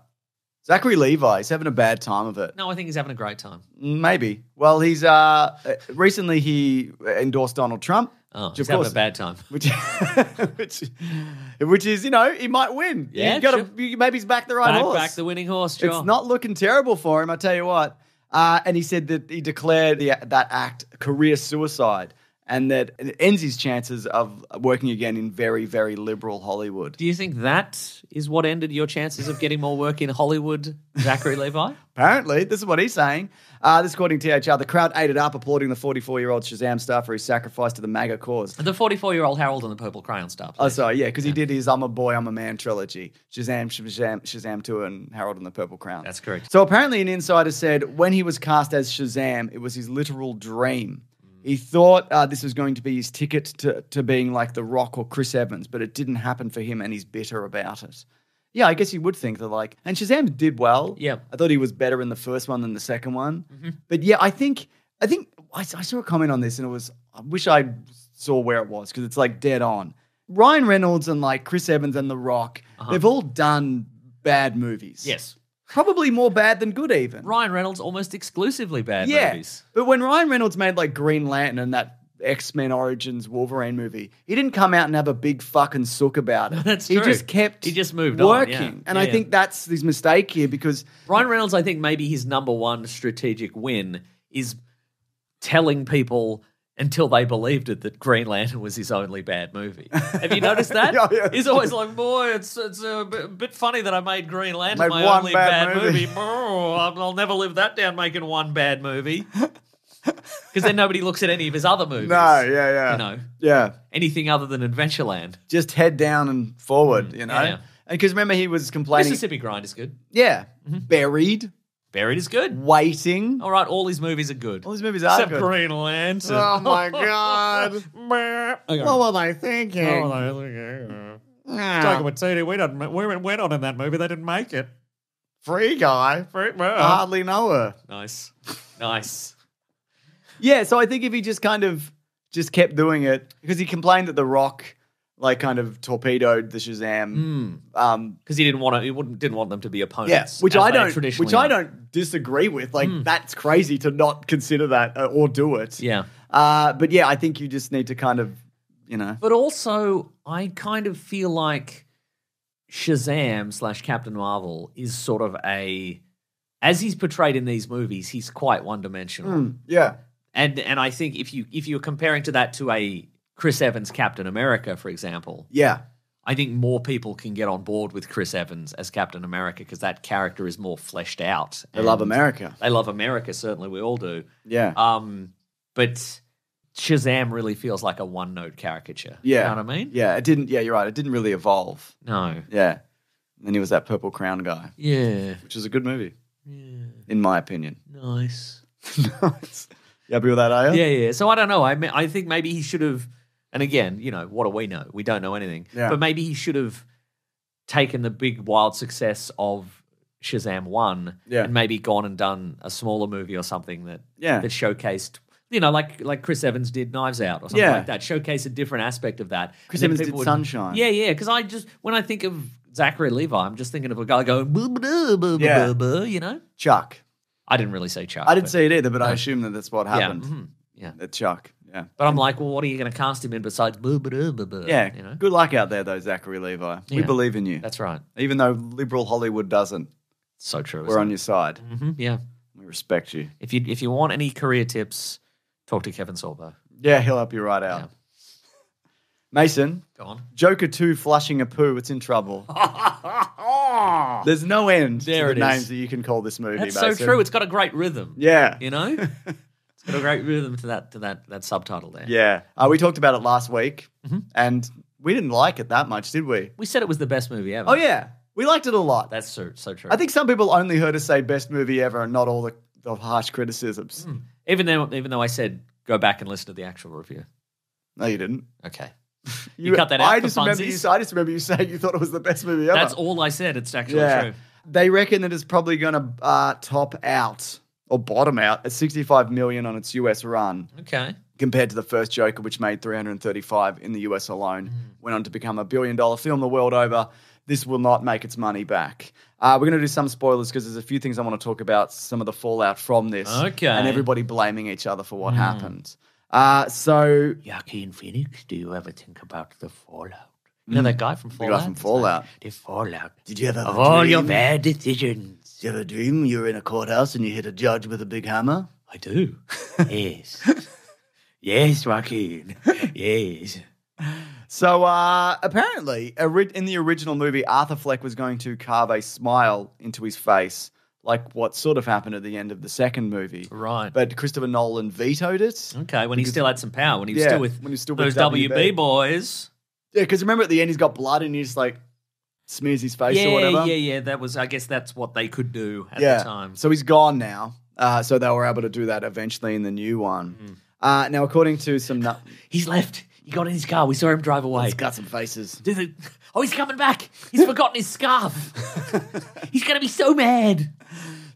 Zachary Levi, he's having a bad time of it. No, I think he's having a great time. Maybe. Well, he's recently he endorsed Donald Trump. Oh, which he's of having course, a bad time. which, which is, he might win. Yeah, You gotta, sure. maybe he's back the right horse. Back the winning horse, sure. It's not looking terrible for him, I tell you what. And he said that he declared that act career suicide and that it ends his chances of working again in very, very liberal Hollywood. Do you think that is what ended your chances of getting more work in Hollywood, Zachary Levi? Apparently, this is what he's saying. This according to THR, the crowd ate it up, applauding the 44-year-old Shazam star for his sacrifice to the MAGA cause. The 44-year-old Harold and the Purple Crayon star. Oh, Please. sorry, yeah, because he did his I'm a Boy, I'm a Man trilogy. Shazam 2 and Harold and the Purple Crown. That's correct. So apparently an insider said when he was cast as Shazam, it was his literal dream. He thought this was going to be his ticket to being like The Rock or Chris Evans, but it didn't happen for him and he's bitter about it. Yeah, I guess you would think that and Shazam did well. Yeah. I thought he was better in the first one than the second one. But yeah, I think I saw a comment on this and I wish I saw where it was because it's like dead on. Ryan Reynolds and like Chris Evans and The Rock, they've all done bad movies. Yes. Probably more bad than good, even. Ryan Reynolds almost exclusively bad Yeah. movies. But when Ryan Reynolds made like Green Lantern and that X-Men Origins Wolverine movie, he didn't come out and have a big fucking sook about it. That's He true. just kept He just moved working. on, yeah. And Yeah, I yeah. think that's his mistake here because Ryan Reynolds, I think maybe his number one strategic win is telling people until they believed it that Green Lantern was his only bad movie. Have you noticed that? Yeah, yeah. He's always like, boy, it's a bit funny that I made Green Lantern Made my one only bad bad movie. movie. I'll never live that down making one bad movie. Because then nobody looks at any of his other movies. no, yeah. You know, Yeah. anything other than Adventureland. Just head down and forward, you know? yeah. Because remember he was complaining. Mississippi Grind is good. Yeah. Buried, Buried is good. Waiting. All right, all his movies are good. All these movies are Except good. Green Lantern. Oh my God. Okay. What were they thinking? Taika Waititi, we're not in that movie. They didn't make it. Free guy. I hardly know her. Nice. Nice. Yeah, so I think if he just kind of just kept doing it, because he complained that The Rock like kind of torpedoed the Shazam. Because he didn't want to. Didn't want them to be Yeah, opponents. which as I they don't, traditionally which I are. don't disagree with. Like that's crazy to not consider that or do it. Yeah. But yeah, I think you just need to kind of, you know, But also, I kind of feel like Shazam / Captain Marvel is sort of as he's portrayed in these movies, he's quite one dimensional. yeah, And I think if you're comparing to that to a Chris Evans Captain America, for example, yeah, I think more people can get on board with Chris Evans as Captain America because that character is more fleshed out. they love And America. They love America, certainly we all do. Yeah, But Shazam really feels like a one-note caricature. yeah, You know what I mean? Yeah, it didn't. Yeah, you're right. It didn't really evolve. No. Yeah, and then he was that Purple Crown guy, Yeah. which is a good movie, in my opinion. Nice. Nice. You happy with that, are you? Yeah. So I don't know. I think maybe he should have, and again, you know, what do we know? We don't know anything. Yeah. But maybe he should have taken the big wild success of Shazam 1 Yeah. and maybe gone and done a smaller movie or something that Yeah. that showcased, you know, like Chris Evans did Knives Out or something Yeah. like that. Showcase a different aspect of that. Chris And then Evans people did Sunshine. Yeah. Because when I think of Zachary Levi, I'm just thinking of a guy going, "Boo, boo, boo, boo, Yeah. boo, boo," you know? Chuck. I didn't really say Chuck. I didn't but- see it either, but I assume that that's what happened. Yeah. Yeah. At Chuck. Yeah. But I'm like, well, what are you going to cast him in besides boo, boo, boo, boo, boo? Yeah. You know? Good luck out there, though, Zachary Levi. We Yeah. believe in you. That's right. Even though liberal Hollywood doesn't, So true. we're on your side. Yeah. We respect you. If you want any career tips, talk to Kevin Sorbo. Yeah, he'll help you right out. Yeah. Mason, Go on. Joker 2 flushing a poo. It's in trouble. There's no end There to it the is. names that you can call this movie, That's Mason. so true. It's got a great rhythm. Yeah. You know? It's got a great rhythm to that subtitle there. Yeah. We talked about it last week, and we didn't like it that much, did we? We said it was the best movie ever. Oh, yeah. We liked it a lot. That's so true. I think some people only heard us say best movie ever and not all the harsh criticisms. even though I said go back and listen to the actual review. No, you didn't. Okay. You cut that out I for just remember you. funsies? I just remember you saying you thought it was the best movie ever. That's all I said. It's actually yeah. true. They reckon that it's probably going to top out or bottom out at 65 million on its US run, Okay. compared to the first Joker, which made 335 in the US alone. Went on to become $1 billion film the world over. This will not make its money back. We're going to do some spoilers because there's a few things I want to talk about, some of the fallout from this. Okay. And everybody blaming each other for what happened. So Joaquin Phoenix, do you ever think about the fallout? You know that guy from the Fallout? guy from Fallout. The fallout. Did you ever have Of a all dream? your bad decisions. Did you have a dream you were in a courthouse and you hit a judge with a big hammer? I do. Yes. Yes, Joaquin. Yes. So apparently, in the original movie, Arthur Fleck was going to carve a smile into his face, like what sort of happened at the end of the second movie. Right. But Christopher Nolan vetoed it. Okay, when he still had some power, when he was Yeah, still with when he was still with those WB WB. boys. Yeah, because remember at the end he's got blood and he just like smears his face or whatever. Yeah. That was, I guess that's what they could do at Yeah. the time. So he's gone now. So they were able to do that eventually in the new one. Now, according to some... He's left. He got in his car. We saw him drive away. He's got some faces. Oh, he's coming back. He's forgotten his scarf. He's going to be so mad.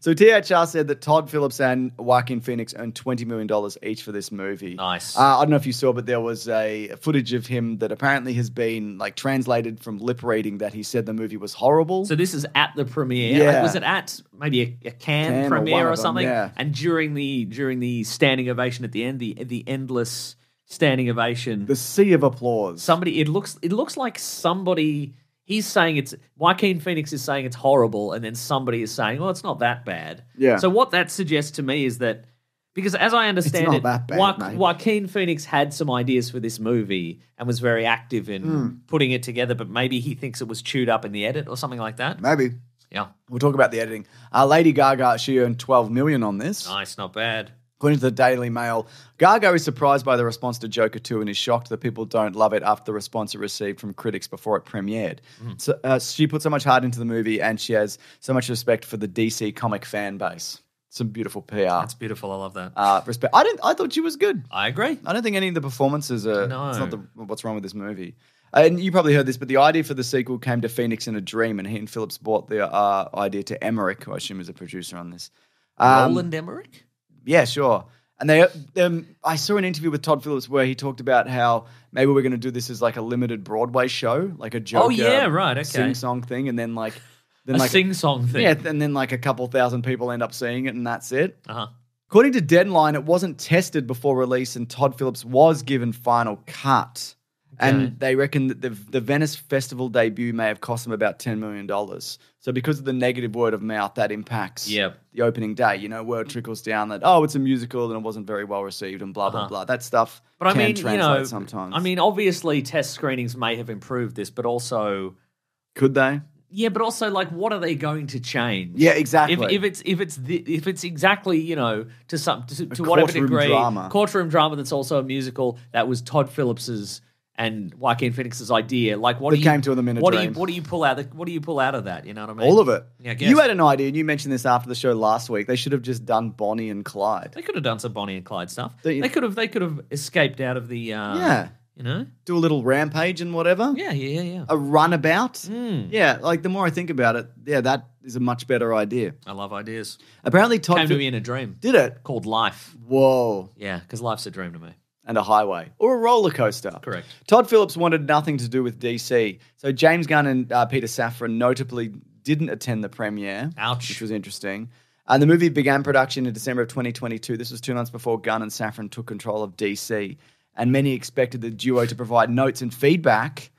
So THR said that Todd Phillips and Joaquin Phoenix earned $20 million each for this movie. Nice. I don't know if you saw, but there was a footage of him that apparently has been like translated from lip reading that he said the movie was horrible. So this is at the premiere. Yeah. Like, was it at maybe a Cannes Cannes or premiere one or of them, something? yeah. And during the standing ovation at the end, the endless standing ovation, The sea of applause. it looks like somebody. He's saying Joaquin Phoenix is saying it's horrible, and then somebody is saying, "Oh, it's not that bad." Yeah. So what that suggests to me is that, because as I understand not it, that bad, mate. Joaquin Phoenix had some ideas for this movie and was very active in Hmm. putting it together, but maybe he thinks it was chewed up in the edit or something like that. Maybe. Yeah, We'll talk about the editing. Lady Gaga, she earned $12 million on this. nice, not bad. According to the Daily Mail, Gaga is surprised by the response to Joker 2 and is shocked that people don't love it after the response it received from critics before it premiered. So, she put so much heart into the movie and she has so much respect for the DC comic fan base. Some beautiful PR. That's beautiful. I love that. Respect. I thought she was good. I agree. I don't think any of the performances are. No. It's not what's wrong with this movie. And you probably heard this, but the idea for the sequel came to Phoenix in a dream, and he and Phillips brought the idea to Emmerich, who I assume is a producer on this. Roland Emmerich? Yeah, sure. And I saw an interview with Todd Phillips where he talked about how maybe we're going to do this as like a limited Broadway show, like a Joker Oh, yeah, right, okay. sing-song thing, and then like A sing-song thing. yeah, and then like a couple thousand people end up seeing it, and that's it. Uh-huh. According to Deadline, it wasn't tested before release, and Todd Phillips was given final cut. And they reckon that the Venice Festival debut may have cost them about $10 million. So because of the negative word of mouth, that impacts Yep. the opening day. You know, word trickles down that, oh, it's a musical and it wasn't very well received and blah, blah, blah. That stuff But I can mean, translate sometimes. I mean, obviously test screenings may have improved this, but also, could they? yeah, but also, like, what are they going to change? Yeah, exactly. If it's exactly, you know, to whatever courtroom degree, drama. courtroom drama that's also a musical, that was Todd Phillips's and Joaquin Phoenix's idea. Like, what That do you came to them in a what dream. What do you pull out? What do you pull out of that? You know what I mean? All of it. Yeah, I guess. You had an idea, and you mentioned this after the show last week. They should have just done Bonnie and Clyde. They could have done some Bonnie and Clyde stuff. Don't you- They could have escaped out of the Yeah. you know? Do a little rampage and whatever. Yeah. A runabout. Hmm. Yeah, like the more I think about it, yeah, that is a much better idea. I love ideas. Apparently, Todd Came to me in a dream. did it. Called Life. Whoa. Yeah, because life's a dream to me. And a highway or a roller coaster. Correct. Todd Phillips wanted nothing to do with DC. So James Gunn and Peter Safran notably didn't attend the premiere. Ouch. Which was interesting. And the movie began production in December of 2022. This was 2 months before Gunn and Safran took control of DC. And many expected the duo to provide notes and feedback,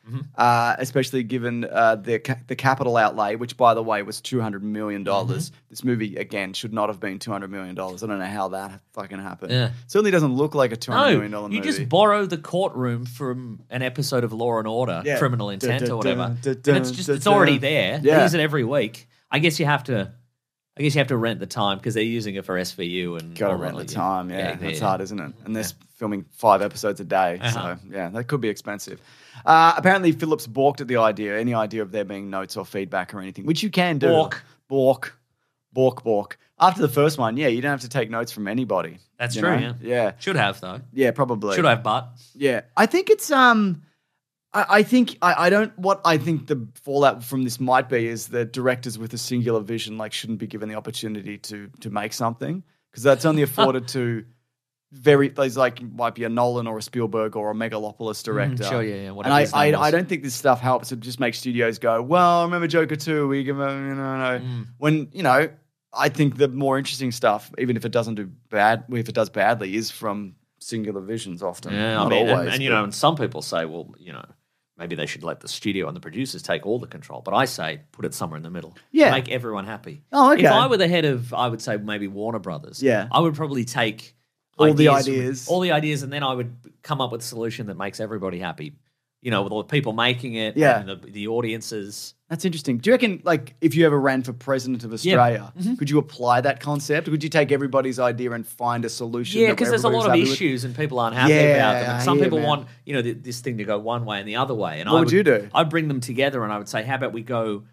especially given the capital outlay, which, by the way, was $200 million. This movie, again, should not have been $200 million. I don't know how that fucking happened. Yeah. Certainly doesn't look like a $200 million movie. You just borrow the courtroom from an episode of Law and Order, Yeah. Criminal Intent or whatever. And it's dun, already dun. there. Yeah. They use it every week. I guess you have to rent the time because they're using it for SVU and Gotta all rent that, the time, yeah. That's yeah. hard, isn't it? And they're filming 5 episodes a day. Uh-huh. So, yeah, that could be expensive. Apparently, Phillips balked at the idea, any idea of there being notes or feedback or anything, which you can do. Balk. After the first one, yeah, you don't have to take notes from anybody. That's you true, know? yeah. Should have, though. Yeah, probably. Should have, but. Yeah. I think it's, I think what I think the fallout from this might be is that directors with a singular vision shouldn't be given the opportunity to make something, because that's only afforded to there's might be a Nolan or a Spielberg or a Megalopolis director. Sure, yeah, And whatever his name was. I don't think this stuff helps. It just makes studios go, well, I remember Joker 2. We give when I think the more interesting stuff, even if it doesn't do bad, if it does badly, is from singular visions often. Yeah, Not I mean, always. and and some people say, well, maybe they should let the studio and the producers take all the control. But I say, put it somewhere in the middle. Yeah. Make everyone happy. Oh, okay. If I were the head of, I would say maybe Warner Brothers. Yeah. I would probably take All the all the ideas, and then I would come up with a solution that makes everybody happy. With all the people making it, Yeah. and the audiences. That's interesting. Do you reckon, if you ever ran for president of Australia, could you apply that concept? Or could you take everybody's idea and find a solution? Yeah, that because there's a lot of everybody's happy with? issues and people aren't happy Yeah, about them. And some I hear, people man. want, this thing to go one way and the other way. And What would you do? I'd bring them together and I would say, how about we go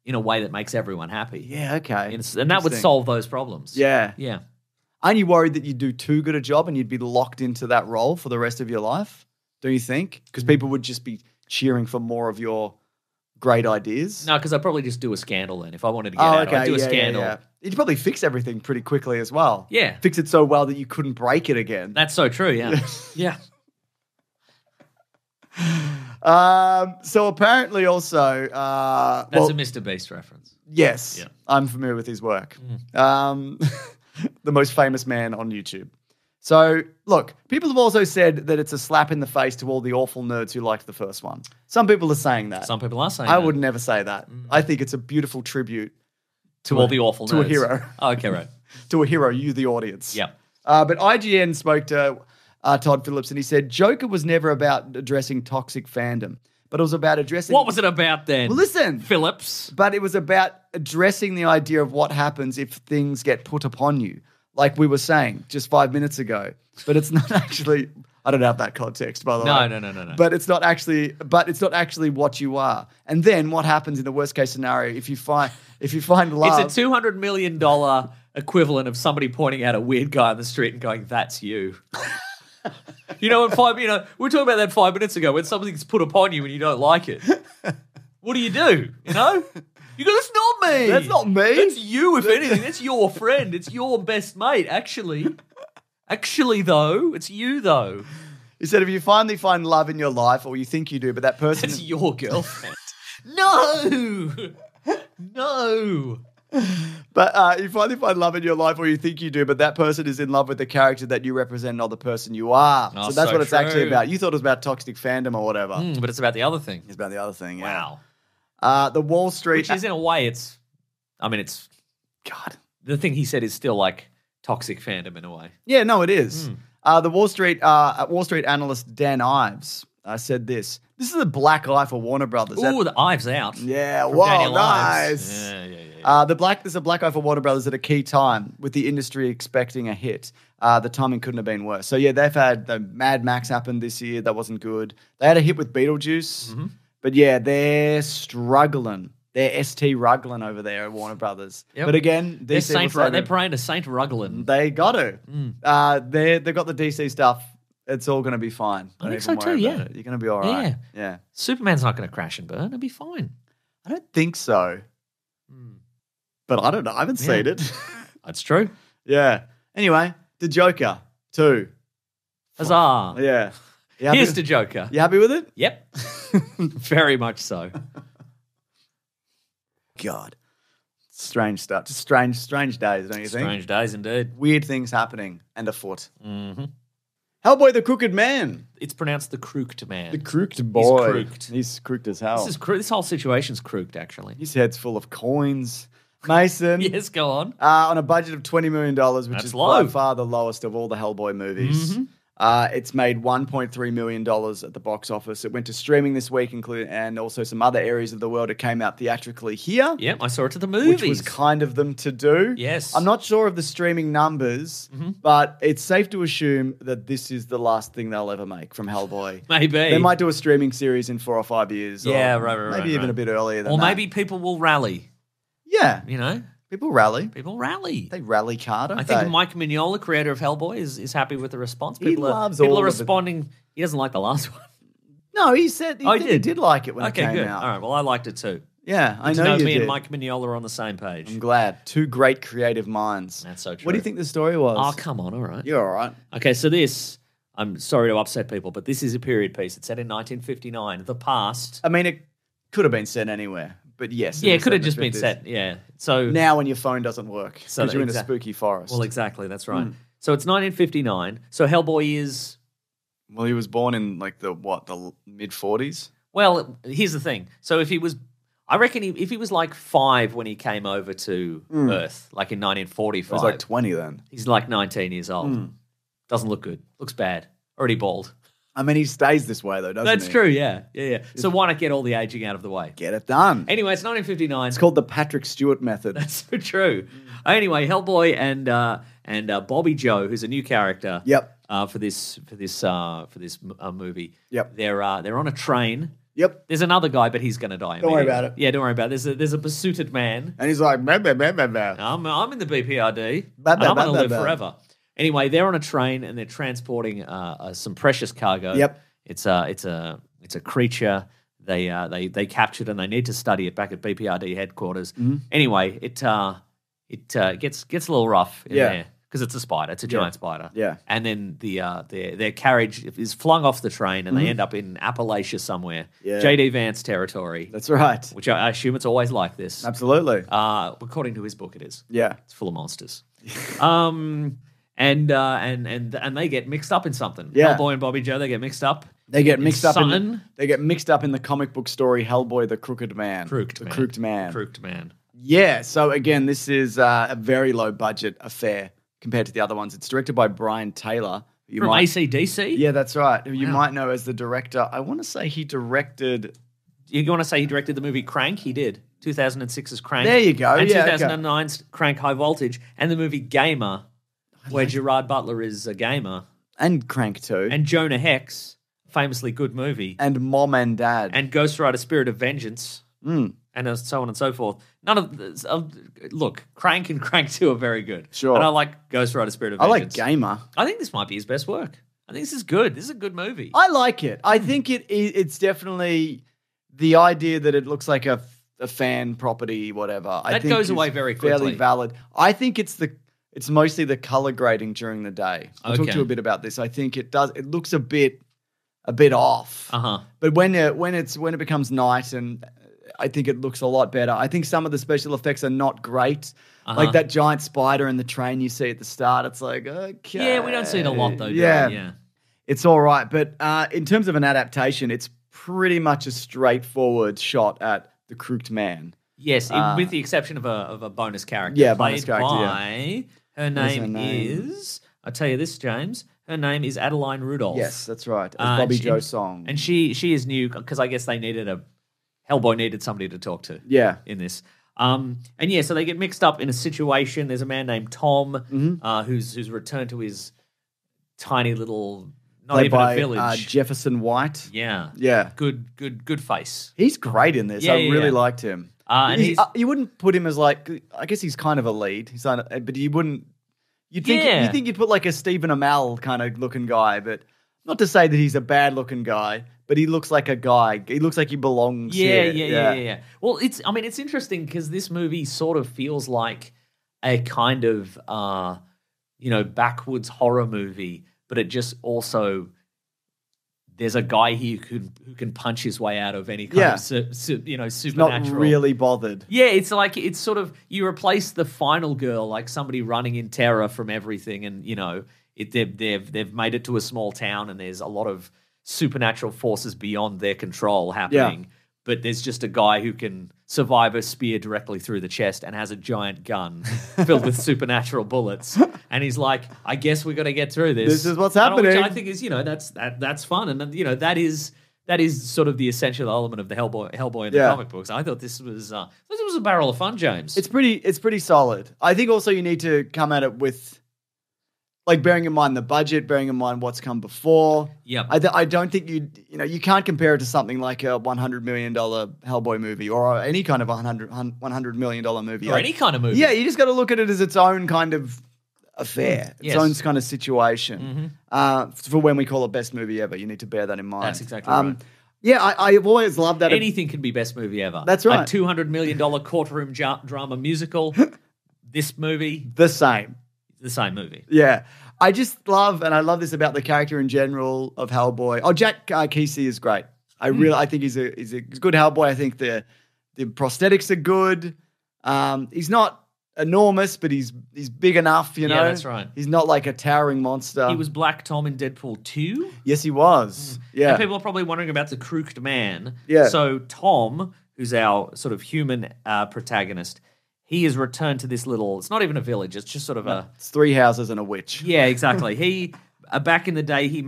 in a way that makes everyone happy? Yeah, okay. And that would Interesting. solve those problems. Yeah. Yeah. Aren't you worried that you'd do too good a job and you'd be locked into that role for the rest of your life? Don't you think? Because people would just be cheering for more of your great ideas. No, because I'd probably just do a scandal then. If I wanted to get out, I'd do a scandal. He'd probably fix everything pretty quickly as well. Yeah. Fix it so well that you couldn't break it again. That's so true, yeah. Yeah. So apparently also... That's a Mr. Beast reference. Yes, Yeah. I'm familiar with his work. The most famous man on YouTube. So, look, people have also said that it's a slap in the face to all the awful nerds who liked the first one. Some people are saying that. Some people are saying I that. would never say that. I think it's a beautiful tribute To all the awful to a nerds. hero. Oh, okay, right. to a hero, you the audience. Yep. But IGN spoke to Todd Phillips and he said, Joker was never about addressing toxic fandom, but it was about addressing... What was it about then? Well, listen. Phillips. But it was about addressing the idea of what happens if things get put upon you, like we were saying just 5 minutes ago. But it's not actually... I don't have that context, by the way. No. But it's not actually what you are. And then what happens in the worst case scenario if you find love? It's a $200 million equivalent of somebody pointing out a weird guy on the street and going, "That's you." We were talking about that 5 minutes ago when something's put upon you and you don't like it. What do? You go, "That's not me. That's not me. That's you, if anything. That's your friend. It's your best mate, actually. Actually, though, it's you, though. He said, if you finally find love in your life, or you think you do, but that person... That's your girlfriend." No! No! But you finally find love in your life, or you think you do, but that person is in love with the character that you represent, not the person you are. Oh, so that's so what it's actually true. about. You thought it was about toxic fandom or whatever. But it's about the other thing. It's about the other thing, yeah. Wow. The Wall Street... Which is, in a way, it's God. the thing he said is still like toxic fandom in a way. Yeah, no, it is. The Wall Street analyst Dan Ives said this. This is a black eye for Warner Brothers. Ooh, the Ives out. Yeah, From wow, Daniel nice. Ives. Yeah. There's a black eye for Warner Brothers at a key time with the industry expecting a hit. The timing couldn't have been worse. So yeah, they've had the Mad Max happened this year. That wasn't good. They had a hit with Beetlejuice, but yeah, they're struggling. They're ST Ruggling over there at Warner Brothers. Yep. But again, They're praying to Saint Ruggling. they got to. They've got the DC stuff. It's all going to be fine. I Don't think so even worry too, about yeah. it. You're going to be all right. Yeah. Yeah. Superman's not going to crash and burn. It'll be fine. I don't think so. But I don't know. I haven't seen it. That's true. Yeah. Anyway, the Joker 2. Huzzah. Yeah. You happy, Here's the Joker. you happy with it? Yep. Very much so. God. Strange stuff. Just strange days, don't you think? Strange days indeed. Weird things happening and afoot. Mm-hmm. Hellboy the Crooked Man. It's pronounced the Crooked Man. The Crooked Boy. crooked. He's crooked as hell. This whole situation's crooked, actually. His head's full of coins. Mason. Yes, go on. On a budget of $20 million, which That's is low. by far the lowest of all the Hellboy movies. It's made $1.3 million at the box office. It went to streaming this week, and also some other areas of the world. It came out theatrically here, Yep, I saw it at the movies. which was kind of them to do. Yes. I'm not sure of the streaming numbers, but it's safe to assume that this is the last thing they'll ever make from Hellboy. Maybe. They might do a streaming series in 4 or 5 years. Yeah, or right. Maybe even a bit earlier than Or that. maybe people will rally, Yeah. you know? People rally. People rally. They rally Carter. I think Mike Mignola, creator of Hellboy, is happy with the response. He People loves are all of it. responding. He doesn't like the last one. No, he said he, Oh, he did. did? He did like it when it Okay, came good. out. All right, well, I liked it too. Yeah, I Good to know you me did. and Mike Mignola are on the same page. I'm glad. Two great creative minds. That's so true. What do you think the story was? Oh, come on, all right. You're all right. Okay, so this, I'm sorry to upset people, but this is a period piece. It's set in 1959, the past. I mean, it could have been set anywhere, but yes. Yeah, it was could set have in just the been 50s. set, yeah. So Now when your phone doesn't work because So you're in a exact- spooky forest. Well, exactly, that's right. So it's 1959. So Hellboy is, Well, he was born in like the mid-40s? well, here's the thing. So if he was, I reckon if he was like 5 when he came over to Earth, like in He 1945, was like 20 then. he's like 19 years old. Doesn't look good. Looks bad. Already bald. I mean, he stays this way though, doesn't That's he? true, yeah. So why not get all the aging out of the way? Get it done. Anyway, it's 1959. It's called the Patrick Stewart method. That's so true. Anyway, Hellboy and Bobby Joe, who's a new character. Yep. For this movie. Yep. They're on a train. Yep. There's another guy, but he's going to die. Don't worry immediately. about it. Yeah, don't worry about it. There's a besooted man. And he's like, bah, bah, bah, bah, bah. I'm in the BPRD. Bah, And bah, I'm bah, going to bah, live bah. forever. Anyway, they're on a train and they're transporting some precious cargo. Yep. It's a creature. They captured and they need to study it back at BPRD headquarters. Mm-hmm. Anyway, it it gets a little rough in Yeah. there because it's a spider. It's a giant spider. Yeah. And then their carriage is flung off the train and they end up in Appalachia somewhere. Yeah. J.D. Vance territory, That's right. which I assume it's always like this. Absolutely. According to his book, it is. Yeah. It's full of monsters. And they get mixed up in something. Yeah. Hellboy and Bobby Joe, they get mixed up. They get mixed up something. they get mixed up in the comic book story Hellboy the Crooked Man. Crooked Man. Crooked Man. Man. Yeah, so again, this is a very low budget affair compared to the other ones. It's directed by Brian Taylor. who You From might, AC/DC? yeah, that's right. Who you Wow. might know as the director. I want to say he directed. You want to say he directed the movie Crank? He did. 2006's Crank. There you go, And yeah, okay. 2009's Crank High Voltage. And the movie Gamer, where Gerard Butler is a gamer. And Crank 2. And Jonah Hex, famously good movie. And Mom and Dad. And Ghost Rider Spirit of Vengeance. Mm. And so on and so forth. None of this, look, Crank and Crank 2 are very good. Sure. And I like Ghost Rider Spirit of I Vengeance. like Gamer. I think this might be his best work. I think this is good. This is a good movie. I like it. I think it's definitely the idea that it looks like a fan property, whatever. I That think goes is away very fairly quickly. valid. I think it's mostly the color grading during the day. I'll talk to Okay. you a bit about this. I think it looks a bit off. Uh-huh. But when it becomes night, and I think it looks a lot better. I think some of the special effects are not great. Like that giant spider in the train you see at the start. It's like, okay. Yeah, we don't see it a lot, though, do we? Yeah. Yeah. It's all right. But in terms of an adaptation, it's pretty much a straightforward shot at the Crooked Man. Yes, with the exception of a bonus character. Yeah, played bonus character, yeah. by, her What's her name name? is, I'll tell you this, James, her name is Adeline Rudolph. Yes, that's right. As Uh, Bobby and she- Joe Song. And she is new because I guess they needed Hellboy needed somebody to talk to. Yeah. In this. And yeah, so they get mixed up in a situation. There's a man named Tom Mm-hmm. who's returned to his tiny little, not Played even by a village. Jefferson White. Yeah. Yeah. Good face. He's great in this. Yeah, I yeah, really yeah. liked him. And he's you wouldn't put him as like, I guess he's kind of a lead. He's not, but you wouldn't. You'd think you'd put like a Stephen Amell kind of looking guy, but not to say that he's a bad looking guy, but he looks like a guy. He looks like he belongs here. Yeah. Well, it's interesting because this movie sort of feels like a kind of backwoods horror movie, but it just also there's a guy here who can punch his way out of any kind of supernatural. Not really bothered. Yeah, it's sort of you replace the final girl like somebody running in terror from everything, and they've made it to a small town, and there's a lot of supernatural forces beyond their control happening. But there's just a guy who can survive a spear directly through the chest and has a giant gun filled with supernatural bullets. And he's like, I guess we got to get through this. This is what's Which happening. I think is, that's fun. And, that is sort of the essential element of the Hellboy in the comic books. I thought this was a barrel of fun, James. It's pretty solid. I think also you need to come at it with, like, bearing in mind the budget, bearing in mind what's come before. Yep. I don't think you can't compare it to something like a $100 million Hellboy movie or any kind of $100 million movie. Or any kind of movie. Yeah, you just got to look at it as its own kind of affair, its Yes. own kind of situation. For when we call it best movie ever, you need to bear that in mind. That's exactly right. Yeah, I've always loved that. Anything can be best movie ever. That's right. A $200 million courtroom drama musical. This movie, The same. the same movie. Yeah. I just love, and I love this about the character in general of Hellboy. Oh, Jack Kesey is great. I think he's a good Hellboy. I think the prosthetics are good. He's not enormous, but he's big enough, you know. Yeah, that's right. He's not like a towering monster. He was Black Tom in Deadpool 2. Yes, he was. Yeah. And people are probably wondering about the Crooked Man. Yeah. So Tom, who's our sort of human protagonist, he has returned to this little, it's not even a village, it's just sort of a... It's 3 houses and a witch. Yeah, exactly. He, back in the day, he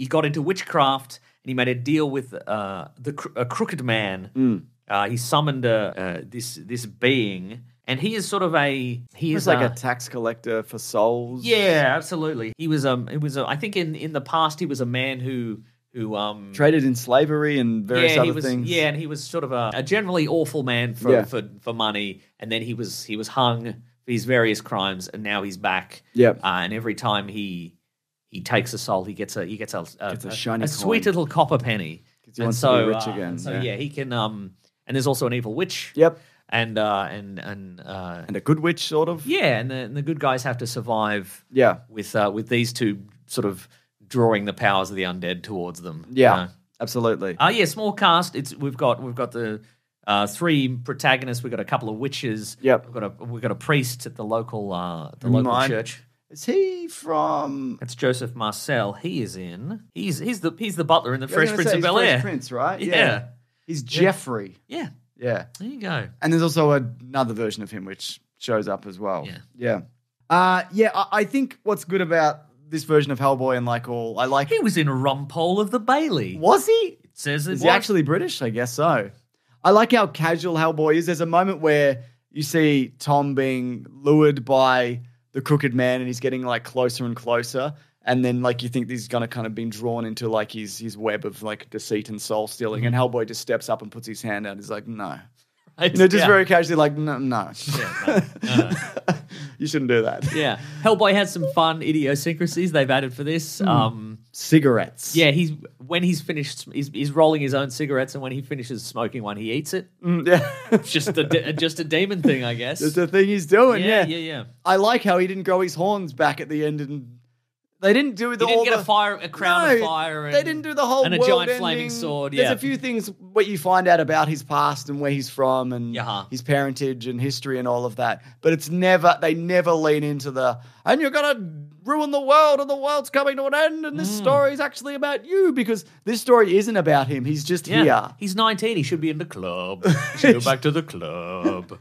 got into witchcraft and he made a deal with a crooked man. He summoned this being, and he is sort of he He was is like a tax collector for souls. yeah, absolutely. He was I think in the past he was a man who Traded in slavery and various other things. Yeah, and he was sort of a generally awful man for money, and then he was hung for his various crimes, and now he's back. Yep. And every time he takes a soul, he gets a shiny sweet coin. little copper penny. He wants to be rich again. So yeah, he can. And there's also an evil witch. Yep. and And a good witch, sort of. yeah, and the good guys have to survive. Yeah. With these two sort of drawing the powers of the undead towards them. Yeah. You know? Absolutely. Yeah, small cast. We've got the 3 protagonists. We've got a couple of witches. Yep. We've got a priest at the local Mine. church. Is he from? That's Joseph Marcel. He is in. He's the butler in the I was Fresh gonna Prince say of he's Bel Fresh Air. Prince, right? Yeah. He's Jeffrey. Yeah. Yeah. There you go. And there's also another version of him which shows up as well. Yeah. Yeah. I think what's good about this version of Hellboy and I like. He was in Rumpole of the Bailey. Was he? It says it Is was. he actually British? I guess so. I like how casual Hellboy is. There's a moment where you see Tom being lured by the crooked man and he's getting like closer and closer. And then like you think he's gonna kind of been drawn into like his web of like deceit and soul stealing. And Hellboy just steps up and puts his hand out. He's like, no. Right? Just very casually like, no. Yeah, no. You shouldn't do that. Yeah. Hellboy has some fun idiosyncrasies they've added for this. Cigarettes. Yeah, when he's finished, he's rolling his own cigarettes, and when he finishes smoking one, he eats it. Yeah. It's just a demon thing, I guess. That's the thing he's doing, yeah. Yeah. I like how he didn't grow his horns back at the end and they didn't do He didn't get a crown of fire. They didn't do the whole and a world giant flaming ending. sword. There's Yeah, a few things what you find out about his past and where he's from and Yeah. his parentage and history and all of that. But they never lean into and you're gonna ruin the world and the world's coming to an end and this story is actually about you because this story isn't about him. He's just here. He's 19. He should be in the club. He should go back to the club.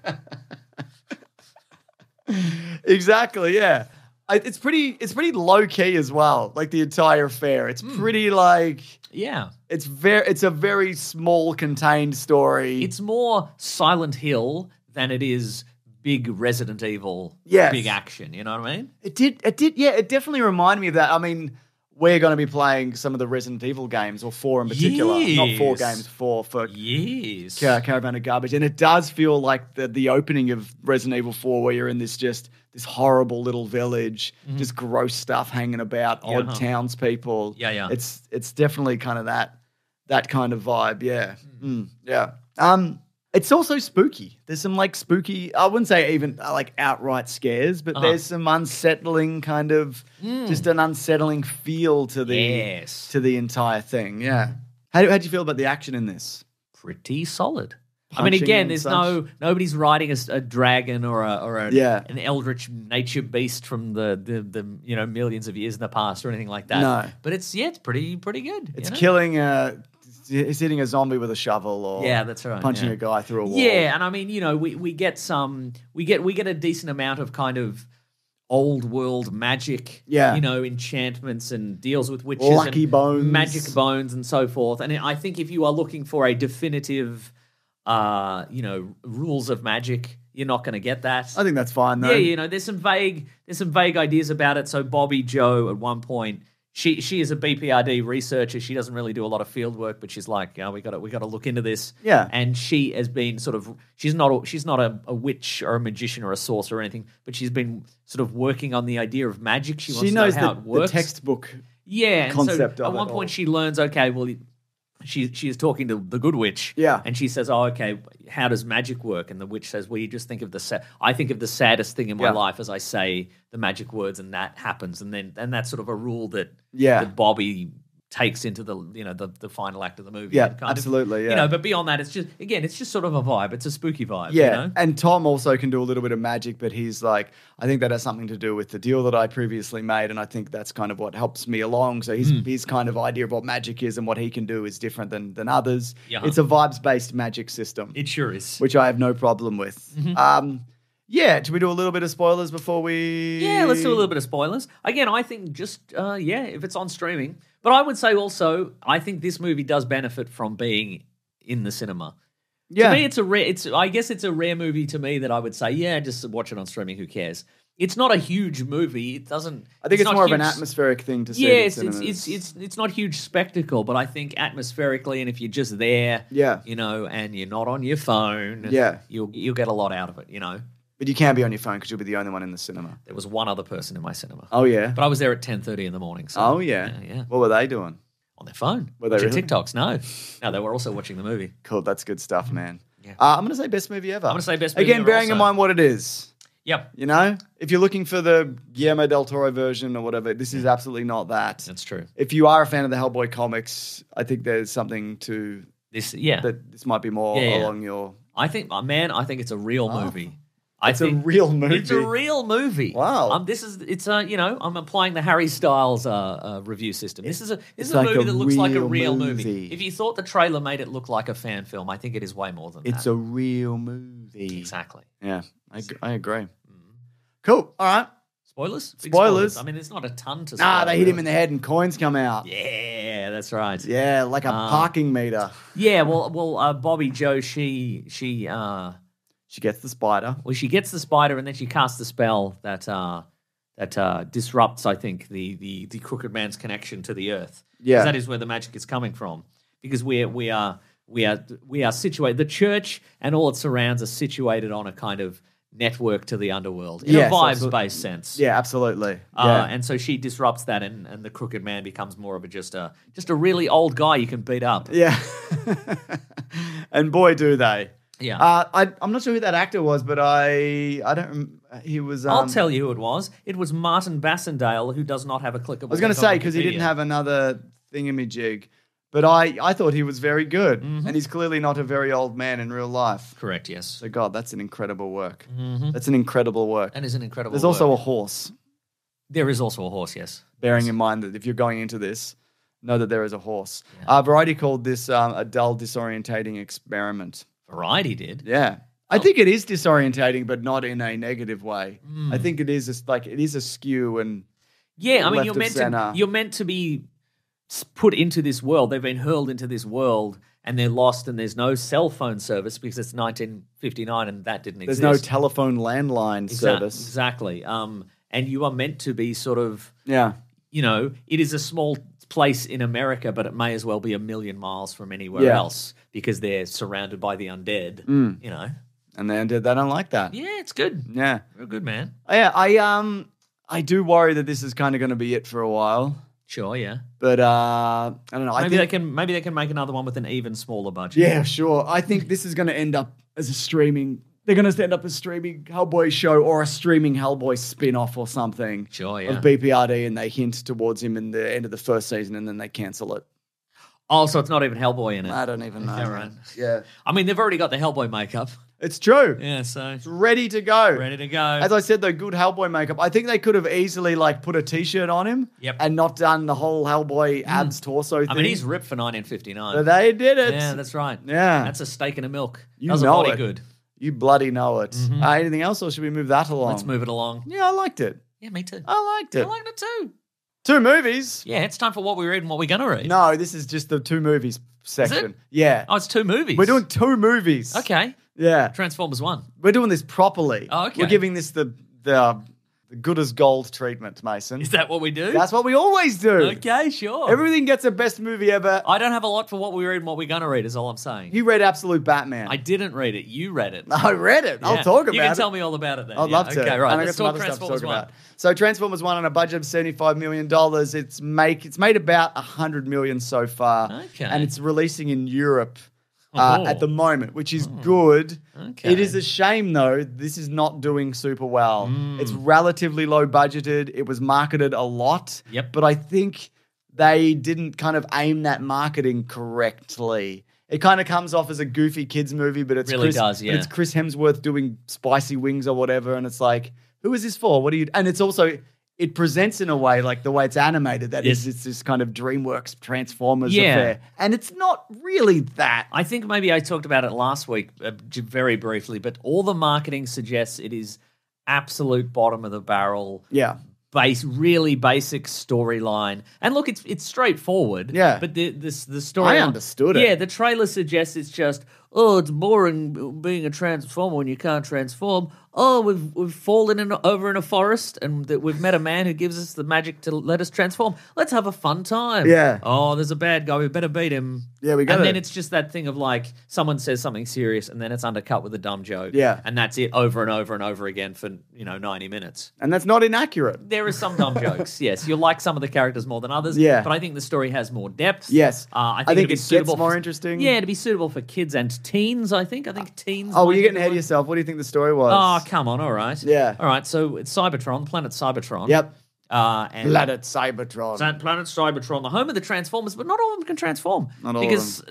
Exactly, yeah. It's pretty low key as well. Like the entire affair, it's pretty like Yeah. it's a very small contained story. It's more Silent Hill than it is big Resident Evil, Yes. big action. You know what I mean? It did. Yeah, it definitely reminded me of that. I mean, we're going to be playing some of the Resident Evil games, or 4 in particular, not 4 Yes. games, 4 for Yes. Caravan of Garbage, and it does feel like the opening of Resident Evil 4, where you're in this horrible little village, just gross stuff hanging about, odd townspeople. Yeah. It's definitely kind of that kind of vibe. Yeah, yeah. It's also spooky. There's some like spooky. I wouldn't say even like outright scares, but there's some unsettling kind of just an unsettling feel to the entire thing. Yeah. How do you feel about the action in this? Pretty solid. I mean, Punching again, and there's such? nobody's riding a dragon or Yeah. an eldritch nature beast from the millions of years in the past or anything like that. No. But it's pretty good. It's you know? killing. He's hitting a zombie with a shovel, or that's right. punching yeah. a guy through a wall. Yeah, and I mean, we get a decent amount of kind of old world magic, Yeah. enchantments and deals with witches, Lucky and bones. magic bones, and so forth. And I think if you are looking for a definitive, rules of magic, you're not going to get that. I think that's fine though. Yeah, there's some vague ideas about it. So Bobby Joe at one point, she is a BPRD researcher. She doesn't really do a lot of field work, but she's like, we got to look into this. Yeah. And she has been she's not a witch or a magician or a sorcerer or anything, but she's been sort of working on the idea of magic. She wants to knows know how the it works. textbook. Yeah, and concept so of at one it point all. she learns, okay, well, she is talking to the good witch. Yeah. And she says, oh, okay, how does magic work? And the witch says, well, you just think of I think of the saddest thing in my Yeah. life as I say the magic words and that happens. And that's sort of a rule that, Yeah. that Bobby takes into the final act of the movie. Yeah, And kind of, absolutely, yeah. but beyond that, it's just sort of a vibe. It's a spooky vibe. Yeah, and Tom also can do a little bit of magic, but he's like, I think that has something to do with the deal that I previously made, and I think that's kind of what helps me along. So his kind of idea of what magic is and what he can do is different than others. Yeah. It's a vibes-based magic system, It sure is. which I have no problem with. Yeah, should we do a little bit of spoilers before we... Yeah, let's do a little bit of spoilers. Again, I think if it's on streaming. But I would say also, I think this movie does benefit from being in the cinema. Yeah. To me, I guess it's a rare movie to me that I would say, yeah, just watch it on streaming, who cares? It's not a huge movie. It doesn't... I think it's not more of an huge- atmospheric thing to see. Yeah, at it's cinemas. it's not huge spectacle, but I think atmospherically, and if you're just there, Yeah. and you're not on your phone, Yeah. you'll get a lot out of it, But you can't be on your phone because you'll be the only one in the cinema. There was one other person in my cinema. Oh, yeah? But I was there at 10:30 in the morning. So, Oh, yeah. Yeah. What were they doing? On their phone. Were they Watching really? TikToks. No, they were also watching the movie. Cool, that's good stuff, man. Yeah. I'm going to say best movie ever. I'm gonna say best movie Again, ever bearing in also. mind what it is. Yep, You know, if you're looking for the Guillermo del Toro version or whatever, this is absolutely not that. that's true. If you are a fan of the Hellboy comics, I think there's something to That this might be more Yeah. along your. I think, man, I think it's a real movie. It's a real movie. It's a real movie. Wow. It's I'm applying the Harry Styles review system. This is a like movie a that looks like a real real movie. movie. If you thought the trailer made it look like a fan film, I think it is way more than It's that. a real movie. Exactly. Yeah, I agree. Cool. All right. Spoilers? Big Spoilers. I mean, there's not a ton to. Nah, spoil, they hit him really. in the head and coins come out. Yeah, that's right. Yeah, like a parking meter. Yeah, well, Bobby Joe, she She gets the spider. Well, she gets the spider and then she casts the spell that disrupts, I think, the Crooked Man's connection to the Earth. 'Cause Yeah. that is where the magic is coming from. Because we are situated. The church and all it surrounds are situated on a kind of network to the underworld in Yes, a absolutely. vibes-based sense. Yeah, absolutely. Yeah. And so she disrupts that, and the Crooked Man becomes more of just a really old guy you can beat up. Yeah. And boy, do they. Yeah. I'm not sure who that actor was, but I don't. He was. I'll tell you who it was. It was Martin Bassendale, who does not have a clickable. I was going to link on say because he didn't Wikipedia. have another thingamajig, but I thought he was very good, Mm-hmm. and he's clearly not a very old man in real life. Correct. Yes. So God, that's an incredible work. That's an incredible work. That is an incredible. There's also work. a horse. There is also a horse. Yes. Bearing in mind that if you're going into this, know that there is a horse. Variety called this a dull, disorientating experiment. Variety did. Yeah. I think it is disorientating, but not in a negative way. I think it is it is askew and Yeah, I mean, left of center. you're meant to be put into this world. They've been hurled into this world, and they're lost. And there's no cell phone service because it's 1959, and that didn't there's exist. no telephone landline service. Exactly. And you are meant to be sort of, Yeah. it is a small place in America, but it may as well be a million miles from anywhere Yeah. else because they're surrounded by the undead. And they don't like that. Yeah, it's good. Yeah. Real good, man. Yeah, I do worry that this is kind of going to be it for a while. Sure, yeah. But I don't know. Maybe they can make another one with an even smaller budget. Yeah, sure. I think this is going to end up as a streaming. They're going to end up as a streaming Hellboy show or a streaming Hellboy spin-off or something. Sure, yeah. Of BPRD, and they hint towards him in the end of the first season, and then they cancel it. Oh, so it's not even Hellboy in it. I don't even know. Yeah, right. Yeah, I mean, they've already got the Hellboy makeup. it's true. Yeah, so It's ready to go. ready to go. As I said, though, good Hellboy makeup. I think they could have easily put a T-shirt on him, Yep. and not done the whole Hellboy abs torso thing. I mean, he's ripped for 1959. But they did it. Yeah, that's right. Yeah. That's a steak and a milk. You Does know a body it. good. You bloody know it. Anything else, or should we move that along? Let's move it along. Yeah, I liked it. Yeah, me too. I liked it. I liked it too. 2 movies. Yeah, it's time for what we read and what we're going to read. No, this is just the 2 movies section. Yeah. Oh, it's 2 movies. We're doing 2 movies. Okay. Yeah. Transformers 1. We're doing this properly. Oh, okay. We're giving this the good as gold treatment, Mason. Is that what we do? That's what we always do. Okay, sure. Everything gets a best movie ever. I don't have a lot for what we read and what we're going to read, is all I'm saying. You read Absolute Batman. I didn't read it. You read it. I read it. I'll Yeah. talk about it. You can tell me all about it then. I'd Yeah, love to. Okay, right. And I got Let's some talk other stuff to Transformers talk 1. about. So Transformers 1 on a budget of $75 million. It's made about $100 million so far. Okay. And it's releasing in Europe Oh. at the moment, which is good. Okay. It is a shame, though, this is not doing super well. Mm. It's relatively low budgeted. It was marketed a lot. Yep. But I think they didn't kind of aim that marketing correctly. It kind of comes off as a goofy kids movie, but it's Really Chris, does, yeah. but it's Chris Hemsworth doing spicy wings or whatever, and it's like, who is this for? What do you? And it's also it presents in a way like the way it's animated that Yes. it's this kind of DreamWorks Transformers Yeah. affair, and it's not really that. I think maybe I talked about it last week very briefly, but all the marketing suggests it is absolute bottom of the barrel, Yeah, really basic storyline. And look, it's straightforward. Yeah. But the story. I understood it. Yeah, the trailer suggests it's just, oh, it's boring being a transformer when you can't transform. Oh, we've fallen over in a forest and we've met a man who gives us the magic to let us transform. Let's have a fun time. Yeah. Oh, there's a bad guy. We better beat him. Yeah, we gotta- And then it's just that thing of like someone says something serious and then it's undercut with a dumb joke. Yeah. And that's it over and over and over again for 90 minutes. and that's not inaccurate. There are some dumb jokes. Yes, you'll like some of the characters more than others. Yeah. But I think the story has more depth. Yes. I I think it'd be it gets suitable more for- interesting. Yeah, to be suitable for kids and Teens, I think. I think Teens. Oh, might you're be getting the ahead of one. yourself. What do you think the story was? Oh, come on. All right. Yeah. All right. So it's Cybertron, the planet Cybertron. Yep. And Planet Cybertron. Planet Cybertron, the home of the Transformers, but not all of them can transform. Not all of because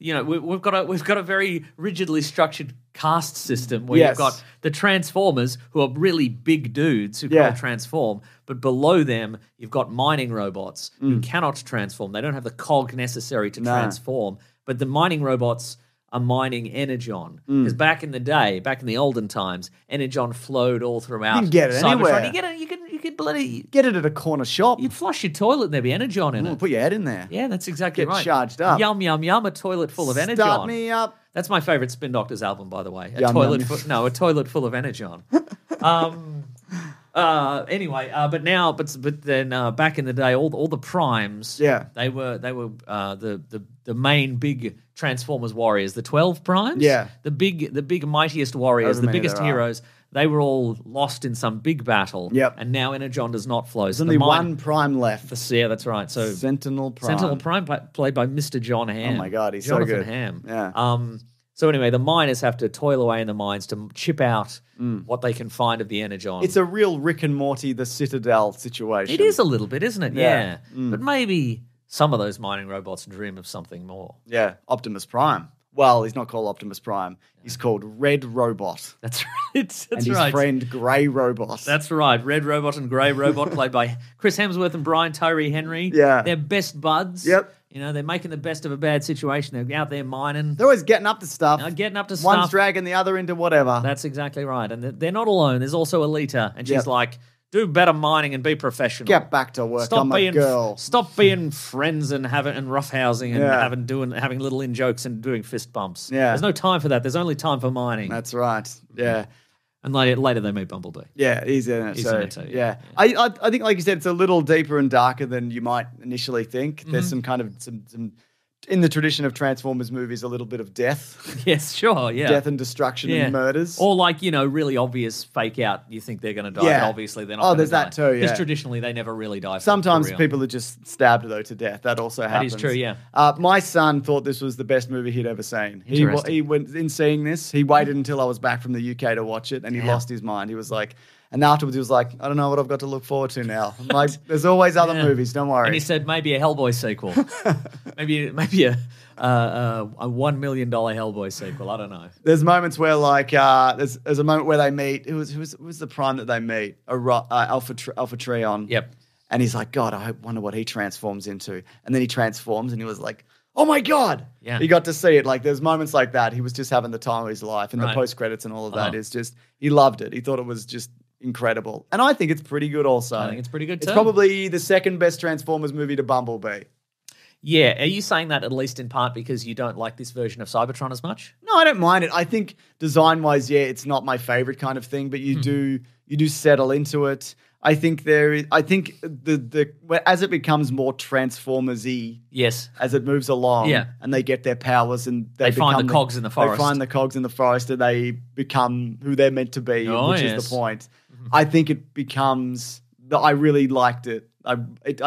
we've got a very rigidly structured caste system where Yes. you've got the Transformers who are really big dudes who Yeah. can't transform, but below them you've got mining robots who cannot transform. They don't have the cog necessary to No. transform, but the mining robots are mining Energon. Because back in the day, back in the olden times, Energon flowed all throughout. You can get it Cybertron. anywhere. You could bloody Get it at a corner shop. you'd flush your toilet and there'd be Energon in it. Put your head in there. Yeah, that's exactly Get right. charged up. Yum, yum, yum, a toilet full of Energon. Start me up. That's my favorite Spin Doctors album, by the way. A Yum, toilet yum, a toilet full of Energon. Anyway, but then back in the day, all the primes, Yeah. they were the main big Transformers warriors, the 12 primes, Yeah. the big mightiest warriors, However the many biggest there are. heroes. They were all lost in some big battle. Yep. And now Energon does not flow. There's So only the one prime left. Yeah, that's right. So Sentinel Prime. Sentinel Prime played by Mr. John Hamm. Oh my God, he's Jonathan so good. Hamm. Yeah. So anyway, the miners have to toil away in the mines to chip out what they can find of the Energon. It's a real Rick and Morty, the Citadel situation. It is a little bit, isn't it? Yeah. Yeah. But maybe some of those mining robots dream of something more. Yeah, Optimus Prime. Well, he's not called Optimus Prime. He's called Red Robot. That's right. That's And his right. friend Grey Robot. That's right. Red Robot and Grey Robot, played by Chris Hemsworth and Brian Tyree Henry. Yeah. They're best buds. Yep. You know, they're making the best of a bad situation. They're out there mining, They're always getting up to stuff. getting up to One's stuff. dragging the other into whatever. That's exactly right. And they're not alone. There's also Alita. And she's Yep. like, do better mining and be professional. Get back to work. I'm a girl. Stop being friends and roughhousing and Yeah. having little in jokes and doing fist bumps. Yeah. There's no time for that. There's only time for mining. That's right. Yeah. And later they meet Bumblebee. Yeah, he's in it. He's so, in it too, yeah. yeah. I think, like you said, it's a little deeper and darker than you might initially think. Mm-hmm. There's some kind of some in the tradition of Transformers movies, a little bit of death, Yes, sure, yeah. death and destruction Yeah. and murders. Or like, really obvious fake out. You think they're going to die, Yeah. but obviously they're not Oh, gonna there's die. that too, yeah. Because traditionally they never really die. Sometimes for real. people are just stabbed though to death. That also happens. is true, yeah. My son thought this was the best movie he'd ever seen. Interesting. He went in seeing this. He waited until I was back from the UK to watch it, and he Yeah. lost his mind. He was like, and afterwards he was like, I don't know what I've got to look forward to now. I'm like, there's always other Yeah. movies. Don't worry. And he said maybe a Hellboy sequel. maybe a $1 million Hellboy sequel. I don't know. There's moments where like there's a moment where they meet. Who was the prime that they meet? Alpha Trion. Yep. And he's like, God, I wonder what he transforms into. And then he transforms, and he was like, oh my God. Yeah. He got to see it. Like, there's moments like that. He was just having the time of his life. And Right. the post credits and all of that Uh-huh. is just, he loved it. He thought it was just incredible. And I think it's pretty good also. I think it's pretty good It's too. probably the second best Transformers movie to Bumblebee. Yeah. Are you saying that at least in part because you don't like this version of Cybertron as much? No, I don't mind it. I think design-wise, yeah, it's not my favorite kind of thing, but Hmm. you do settle into it. I think as it becomes more Transformers-y, Yes. as it moves along, Yeah. and they get their powers and They find become the cogs in the forest. They find the cogs in the forest, and they become who they're meant to be, Oh, which is yes. the point. I think it becomes. I really liked it. I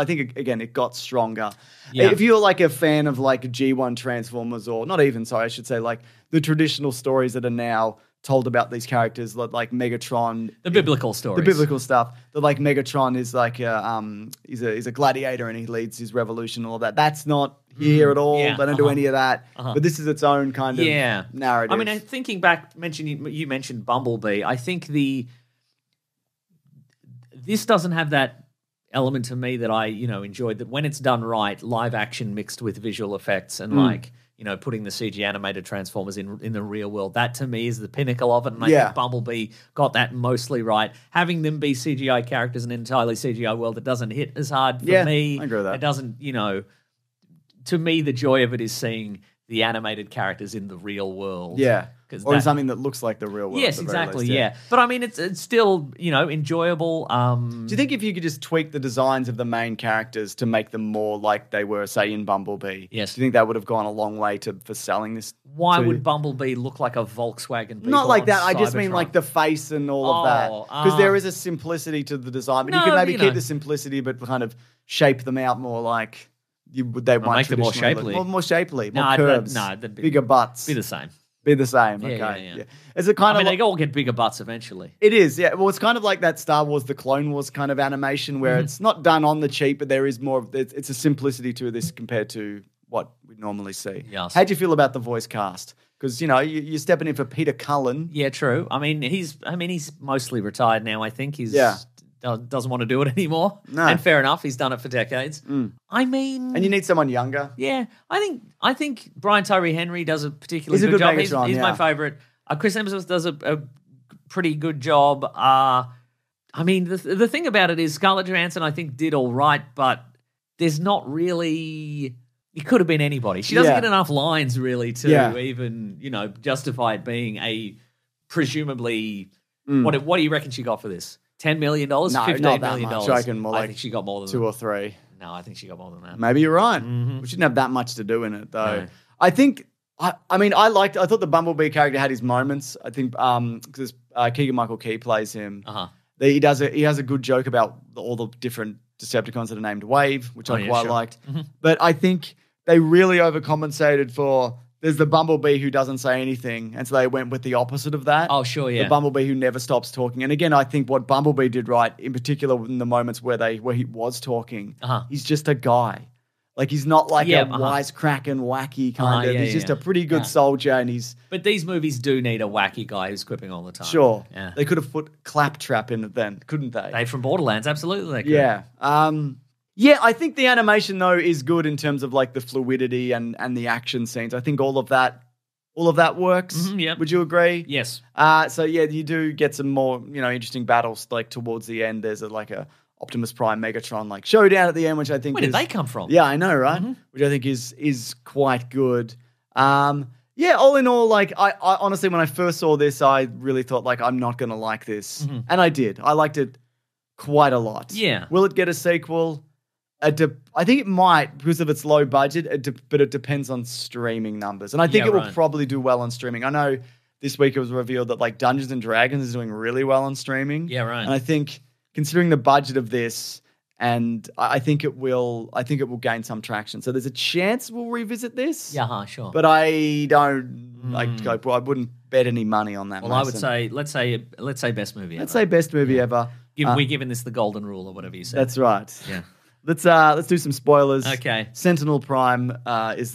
think again it got stronger. Yeah. If you're like a fan of like G1 Transformers, or not even, sorry, I should say like the traditional stories that are now told about these characters, like Megatron, The biblical stories. the biblical stuff. That like Megatron is like he's a gladiator and he leads his revolution and all that. That's not here at all. Yeah, They don't do uh-huh. any of that. But this is its own kind of Yeah. narrative. I mean, thinking back, you mentioned Bumblebee. I think this doesn't have that element to me that I enjoyed. That when it's done right, live action mixed with visual effects and like putting the CG animated Transformers in the real world. That to me is the pinnacle of it, and I Yeah. think Bumblebee got that mostly right. Having them be CGI characters in an entirely CGI world, it doesn't hit as hard for Yeah, me. I agree with that. It doesn't, to me, the joy of it is seeing the animated characters in the real world. yeah, 'Cause or in that- something that looks like the real world. Yes, at the very exactly. least, Yeah, but I mean, it's still enjoyable. Do you think if you could just tweak the designs of the main characters to make them more like they were, say, in Bumblebee? Yes. Do you think that would have gone a long way for selling this? Why to- would Bumblebee look like a Volkswagen? Beetle Not like on that. I just mean Cybertron? like the face and all of that. Oh, Because there is a simplicity to the design. But you No, could maybe you keep know. the simplicity, but kind of shape them out more like they might make them more traditionally shapely. more shapely, more No, curves, that'd be- bigger butts, Be the same. be the same. Yeah, Okay, yeah. Is it kind I of mean, they all get bigger butts eventually. It is, yeah. Well, it's kind of like that Star Wars, the Clone Wars kind of animation where it's not done on the cheap, but there is more of it's a simplicity to this compared to what we normally see. Yes. How'd you feel about the voice cast? Because you're stepping in for Peter Cullen. Yeah, true. I mean, he's mostly retired now. I think doesn't want to do it anymore. No. And fair enough. He's done it for decades. I mean, And you need someone younger. yeah, I think Brian Tyree Henry does a particularly He's a good good job. Megatron, He's my yeah. favorite. Chris Hemsworth does a pretty good job. I mean, the thing about it is Scarlett Johansson, I think, did all right, but there's not really. It could have been anybody. She doesn't Yeah. get enough lines really to Yeah. even justify it being a presumably. What do you reckon she got for this? $10 million? No, $15 not that million? much. I reckon more I like think she got more than 2 that. or 3. No, I think she got more than that. Maybe you're right. We shouldn't have that much to do in it, though. No. I think. I thought the Bumblebee character had his moments. I think because Keegan Michael Key plays him. Uh-huh. He has a good joke about all the different Decepticons that are named Wave, which I yeah, quite sure. liked. But I think they really overcompensated for. There's the Bumblebee who doesn't say anything, and so they went with the opposite of that. Oh, sure, yeah. The Bumblebee who never stops talking. And again, I think what Bumblebee did right, in particular in the moments where he was talking, he's just a guy. Like he's not like a wisecracking, wacky kind of. yeah, he's just yeah. a pretty good Yeah. soldier, and he's But these movies do need a wacky guy who's quipping all the time. sure. Yeah. They could have put Claptrap in it then, couldn't they? They from Borderlands, absolutely they could. Yeah. Yeah, I think the animation though is good in terms of like the fluidity and the action scenes. I think all of that works. yep. Would you agree? Yes. So yeah, you do get some more, interesting battles like towards the end. There's a Optimus Prime Megatron like showdown at the end, which I think Where did they come from? Yeah, I know, right? Which I think is quite good. Yeah, all in all, like I honestly, when I first saw this, I really thought like I'm not gonna like this, and I did. I liked it quite a lot. Yeah. Will it get a sequel? I think it might because of its low budget, but it depends on streaming numbers, and I think Yeah, it will right. probably do well on streaming. I know this week it was revealed that like Dungeons and Dragons is doing really well on streaming. Yeah, right. And I think considering the budget of this, and I think it will gain some traction. So there's a chance we'll revisit this. Yeah, sure. But I don't I wouldn't bet any money on that. well, I would Mason. say let's say best movie let's ever. say best movie ever. We're giving this the golden rule or whatever you said. That's right. Yeah. Let's do some spoilers. Okay. Sentinel Prime is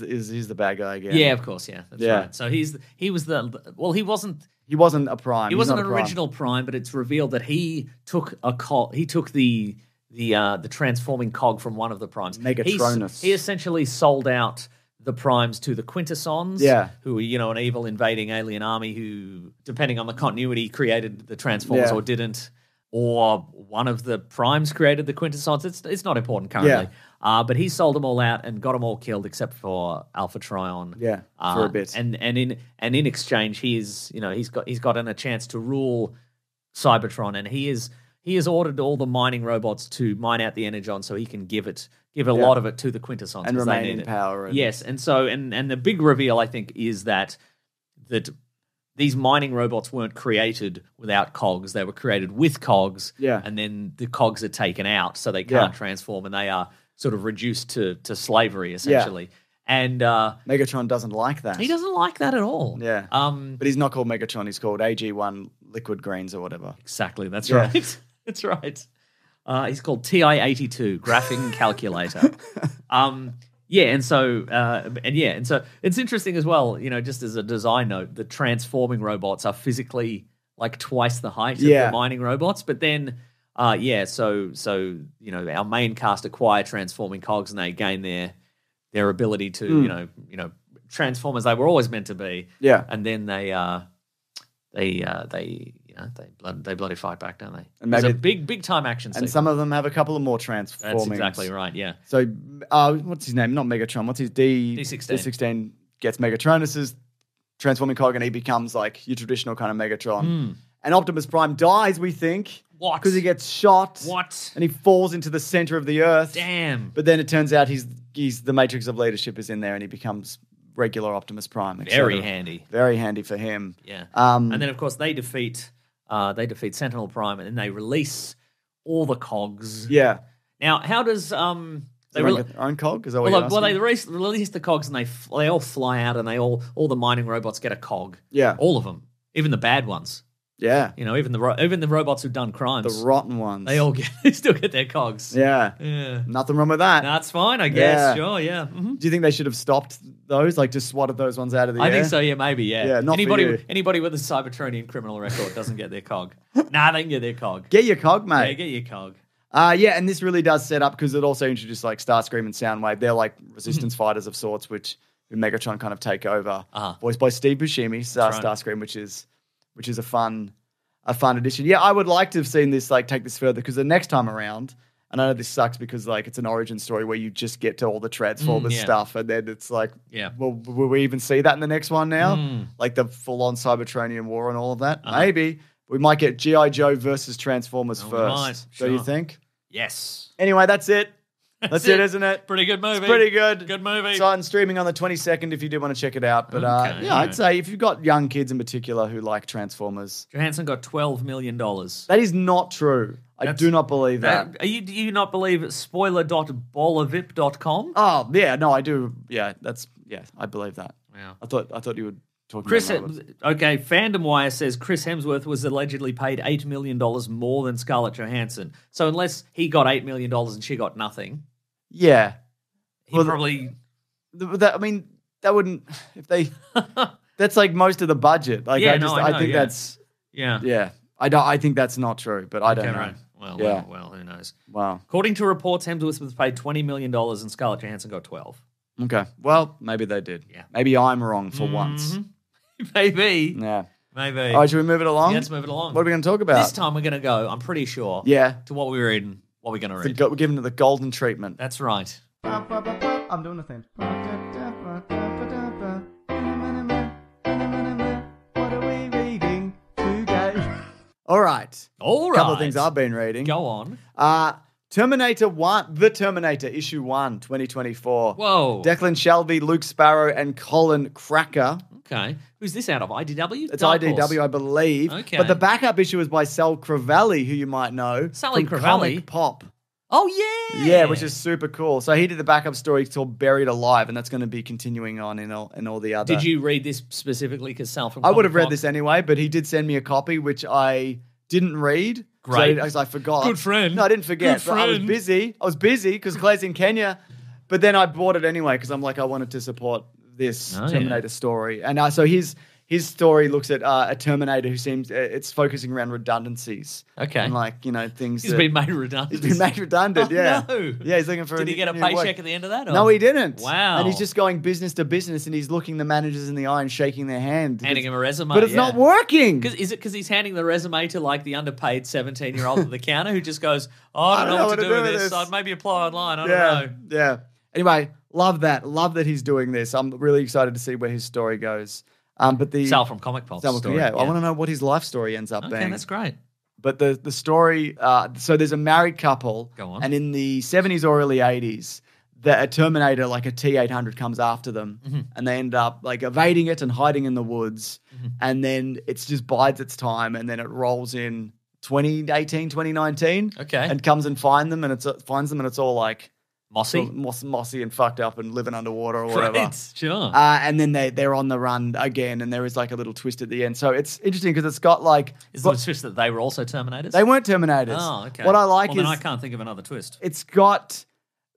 the bad guy again. Yeah, of course, yeah. That's Yeah. right. So he wasn't He wasn't a Prime. he He's wasn't not an a Prime. original Prime, but it's revealed that he took the transforming cog from one of the Primes. Megatronus. He essentially sold out the Primes to the Quintessons, Yeah. who were, an evil invading alien army who, depending on the continuity, created the Transformers Yeah. or didn't, or one of the Primes created the Quintessons. It's not important currently. But he sold them all out and got them all killed except for Alpha Trion. Yeah, for a bit. And in exchange, he's gotten a chance to rule Cybertron, and he has ordered all the mining robots to mine out the Energon so he can give a lot of it to the Quintessons And 'cause they remain need in it. power and- Yes, and so and the big reveal I think is that these mining robots weren't created without cogs; they were created with cogs. Yeah. and then the cogs are taken out, so they can't transform, and they are sort of reduced to slavery essentially. And Megatron doesn't like that. he doesn't like that at all. Yeah. But he's not called Megatron. He's called AG1 Liquid Greens or whatever. Exactly. That's Yeah. right. That's right. He's called TI-82, Graphing Calculator. And so it's interesting as well, just as a design note, the transforming robots are physically like twice the height of the mining robots. But then, so our main cast acquire transforming cogs and they gain their ability to, transform as they were always meant to be. Yeah. And then they bloody fight back, don't they? And There's a maybe- big time action And sequence. some of them have a couple of more transforming. That's exactly right. Yeah. So, what's his name? Not Megatron. What's his D16. D16 gets Megatronus's transforming cog, and he becomes like your traditional kind of Megatron. And Optimus Prime dies, we think. What? Because he gets shot. What? And he falls into the center of the earth. Damn. But then it turns out he's the Matrix of Leadership is in there, and he becomes regular Optimus Prime. Very etc. handy. Very handy for him. Yeah. Um, And then of course they defeat Sentinel Prime and then they release all the cogs. Yeah. Now, how does They They re- their own cog? Is that what well, you're well, asking? they released the cogs and they all fly out and all the mining robots get a cog. Yeah. All of them, even the bad ones. Yeah. You know, even the robots who've done crimes. The rotten ones. they still get their cogs. Yeah. Yeah. Nothing wrong with that. That's fine, I guess. Yeah. Sure, yeah. Mhm. Do you think they should have stopped those? Like just swatted those ones out of the air? I think so, yeah, maybe, yeah. Yeah, not for you. Anybody with a Cybertronian criminal record doesn't get their cog. Nah, they can get their cog. Get your cog, Yeah, mate. get your cog. Yeah, and this really does set up because it also introduced like Starscream and Soundwave. They're like resistance fighters of sorts, which Megatron kind of take over. Uh-huh. Voiced by Steve Buscemi, right. Starscream, which is a fun addition. Yeah, I would like to have seen this like take this further because the next time around, and I know this sucks because like it's an origin story where you just get to all the Transformers yeah. stuff, and then it's like, Yeah. well, will we even see that in the next one now? Like the full-on Cybertronian war and all of that? Maybe. We might get G.I. Joe versus Transformers Oh, first. right, Do you sure. think? Yes. Anyway, that's it. That's it, isn't it? Pretty good movie. It's pretty good. Good movie. So I'm streaming on the 22nd if you do want to check it out. But Okay, yeah, I'd right. say if you've got young kids in particular who like Transformers, Johansson got $12 million. that is not true. I do not believe that. Do you not believe spoiler.bollavip.com? Oh, yeah, no, I do. Yeah, I believe that. Wow. I thought you would talk Chris, about that. okay, Fandom Wire says Chris Hemsworth was allegedly paid $8 million more than Scarlett Johansson. So unless he got $8 million and she got nothing, Yeah. he Well, probably... I mean, that wouldn't, if they, that's like most of the budget. Like, Yeah, I no, I know, think yeah. that's, Yeah. yeah. I think that's not true, but I don't Okay, know. right. Well, Yeah. well, who knows? Wow. According to reports, Hemsworth was paid $20 million and Scarlett Johansson got 12. Okay. Well, maybe they did. Yeah. Maybe I'm wrong for once. Maybe. Yeah. Maybe. All right, should we move it along? Yeah, let's move it along. What are we going to talk about? This time we're going to go, I'm pretty sure, Yeah. to what we were reading, what we're going to read. We're giving it the golden treatment. That's right. I'm doing the thing. What are we reading today? All right. All right. A couple of things I've been reading. Go on. Terminator 1, The Terminator, Issue 1, 2024. Whoa. Declan Shelby, Luke Sparrow, and Colin Cracker. Okay. Who's this out of? IDW? It's Dark IDW, Horse. I believe. Okay. But the backup issue is by Sal Cravalli, who you might know. Sally from Cravalli? Comic Pop. Oh, yeah. Yeah, which is super cool. So he did the backup story called Buried Alive, and that's going to be continuing on in all the other. Did you read this specifically because Sal from I would have Comic read Pop- this anyway, but he did send me a copy, which I didn't read. Great. Because I forgot. Good friend. No, I didn't forget. Good But I was friend. busy. because Claire's in Kenya. But then I bought it anyway because I'm like, I wanted to support this Oh, Terminator story. And so his story looks at a Terminator who seems, it's focusing around redundancies. Okay. And like, things He's that- been made redundant. He's been made redundant, Oh, yeah. no. Yeah, he's looking for Did he get a new work. paycheck at the end of that? Or? No, he didn't. Wow. And he's just going business to business and he's looking the managers in the eye and shaking their hand. Handing him a resume. But it's not working. Is it because he's handing the resume to like the underpaid 17-year-old at the counter who just goes, oh, I don't know what to do with this. I'd maybe apply online. I don't know. Yeah. Anyway, love that. Love that he's doing this. I'm really excited to see where his story goes. But the Sal from Comic Pop. story. I want to know what his life story ends up Okay, being. that's great. But the story, so there's a married couple. Go on. And in the 70s or early 80s, a Terminator, like a T-800, comes after them. Mm-hmm. And they end up like evading it and hiding in the woods. And then it just bides its time. And then it rolls in 2018, 2019. Okay. And comes and finds them. And it's all like Mossy. mossy and fucked up and living underwater or whatever. Right, sure. And then they're on the run again, and there is like a little twist at the end. So it's interesting because it's got like Is the twist that they were also Terminators? they weren't Terminators. Oh, okay. What I like well, then is I can't think of another twist. it's got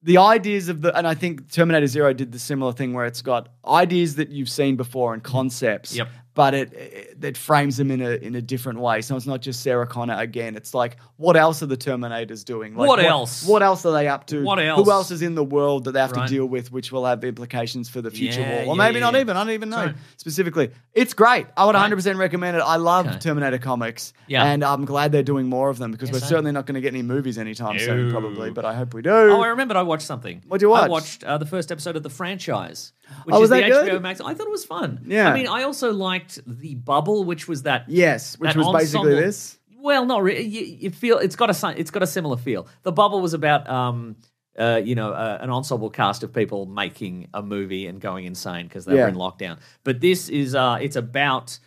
the ideas of and I think Terminator Zero did the similar thing where it's got ideas that you've seen before and concepts. Yep. But it frames them in a different way. So it's not just Sarah Connor again. It's like, what else are the Terminators doing? Like, What else? What else are they up to? What else? Who else is in the world that they have Right. to deal with, which will have implications for the future Yeah, war? Or yeah, maybe yeah, not yeah. even. I don't even know True. specifically. It's great. I would Right. 100% recommend it. I love Okay. Terminator comics. Yeah. And I'm glad they're doing more of them because Yeah, we're same. certainly not going to get any movies anytime soon, No. probably. But I hope we do. Oh, I remembered I watched something. What'd you watch? I watched the first episode of The Franchise, which Oh, is was the that good? HBO Max. I thought it was fun. Yeah. I mean, I also liked The Bubble, which was that. Yes, which that was basically ensemble- this. Well, not really. You feel it's got a similar feel. The Bubble was about an ensemble cast of people making a movie and going insane because they Yeah. were in lockdown. But this is it's about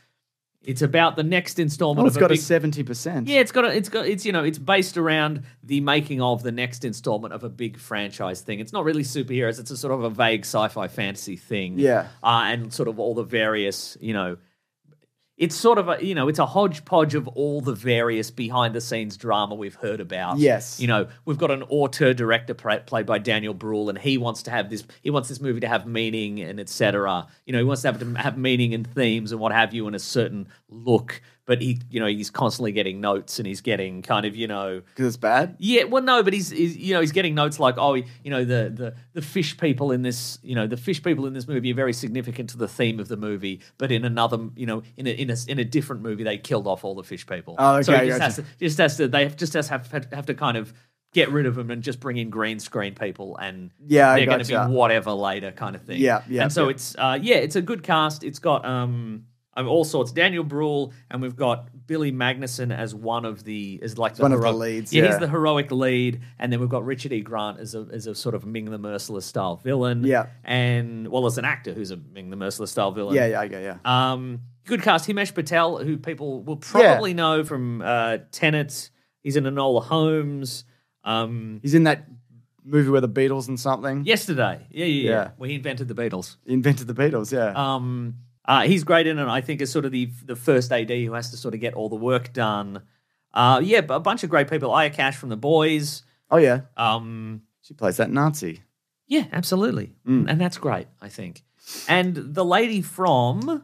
It's about the next installment Oh, of it's a got big... a 70%. Yeah, it's based around the making of the next installment of a big franchise thing. It's not really superheroes. It's a sort of a vague sci-fi fantasy thing. Yeah. And sort of all the various, it's sort of it's a hodgepodge of all the various behind-the-scenes drama we've heard about. Yes. We've got an auteur director played by Daniel Bruhl, and he wants this movie to have meaning and etc. He wants to have meaning and themes and what have you, and a certain look. But he's constantly getting notes, and he's getting kind of Because it's bad? yeah, well, no, but he's getting notes like, the fish people in this, the fish people in this movie are very significant to the theme of the movie, but in another, in a different movie, they killed off all the fish people. Oh, okay, so he gotcha. have to kind of get rid of them and just bring in green screen people, and Yeah, I they're going to gotcha. be whatever later kind of thing. Yeah, And so yeah. it's a good cast. It's got all sorts. Daniel Bruhl, and we've got Billy Magnuson as one of the leads, Yeah, yeah. he's the heroic lead, and then we've got Richard E. Grant as a sort of Ming the Merciless style villain. Yeah. and as an actor who's a Ming the Merciless style villain. Yeah. Good cast. Himesh Patel, who people will probably know from Tenet. He's in Enola Holmes. He's in that movie where the Beatles and something. Yesterday. Yeah. Yeah. Where he invented the Beatles. He invented the Beatles, yeah. He's great in it. I think is sort of the first AD who has to sort of get all the work done. But a bunch of great people. Aya Cash from The Boys. Oh, yeah. Um, She plays that Nazi. yeah, absolutely, and that's great. I think. And the lady from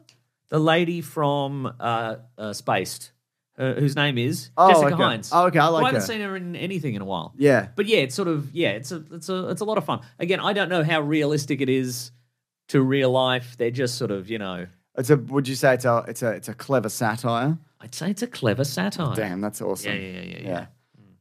Spaced, whose name is Jessica okay. Hines. Oh, okay, I like I haven't her. seen her in anything in a while. Yeah. But yeah, it's a lot of fun. Again, I don't know how realistic it is to real life. They're just sort of, Would you say it's a clever satire? I'd say it's a clever satire. Damn, that's awesome. Yeah.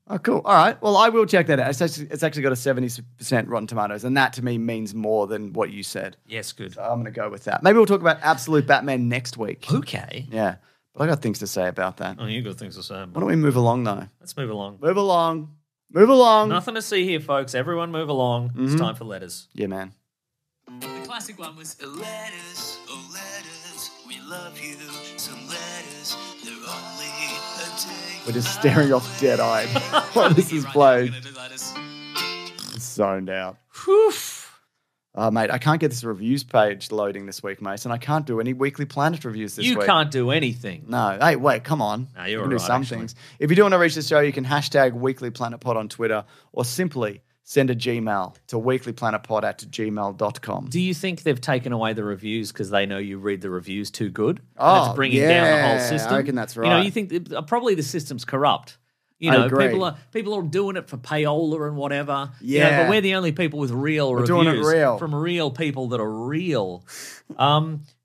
Oh, cool. All right. Well, I will check that out. It's actually got a 70% Rotten Tomatoes, and that to me means more than what you said. Yes, good. So I'm going to go with that. Maybe we'll talk about Absolute Batman next week. Okay. Yeah. But I got things to say about that. Oh, you got things to say. Why don't we move along, though? Let's move along. Move along. Move along. Nothing to see here, folks. Everyone move along. It's time for letters. Yeah, man. The classic one was Letters, oh letters, we love you. Some letters, they're only a day. We're just staring off dead-eyed while this is played. Zoned out. Whew. Oh, mate, I can't get this reviews page loading this week, Mason. I can't do any Weekly Planet reviews this You week. can't do anything. No. Hey, wait, come on. No, You you're can do all right, some actually. things. If you do want to reach the show, you can hashtag Weekly Planet Pod on Twitter or simply send a Gmail to weeklyplanetpod@gmail.com. Do you think they've taken away the reviews because they know you read the reviews too good? Oh, And it's bringing down the yeah, whole system. I reckon that's You know, right. you think probably the system's corrupt. I agree. People are doing it for payola and whatever. Yeah. But we're the only people with real We're reviews doing it real. from real people that are real.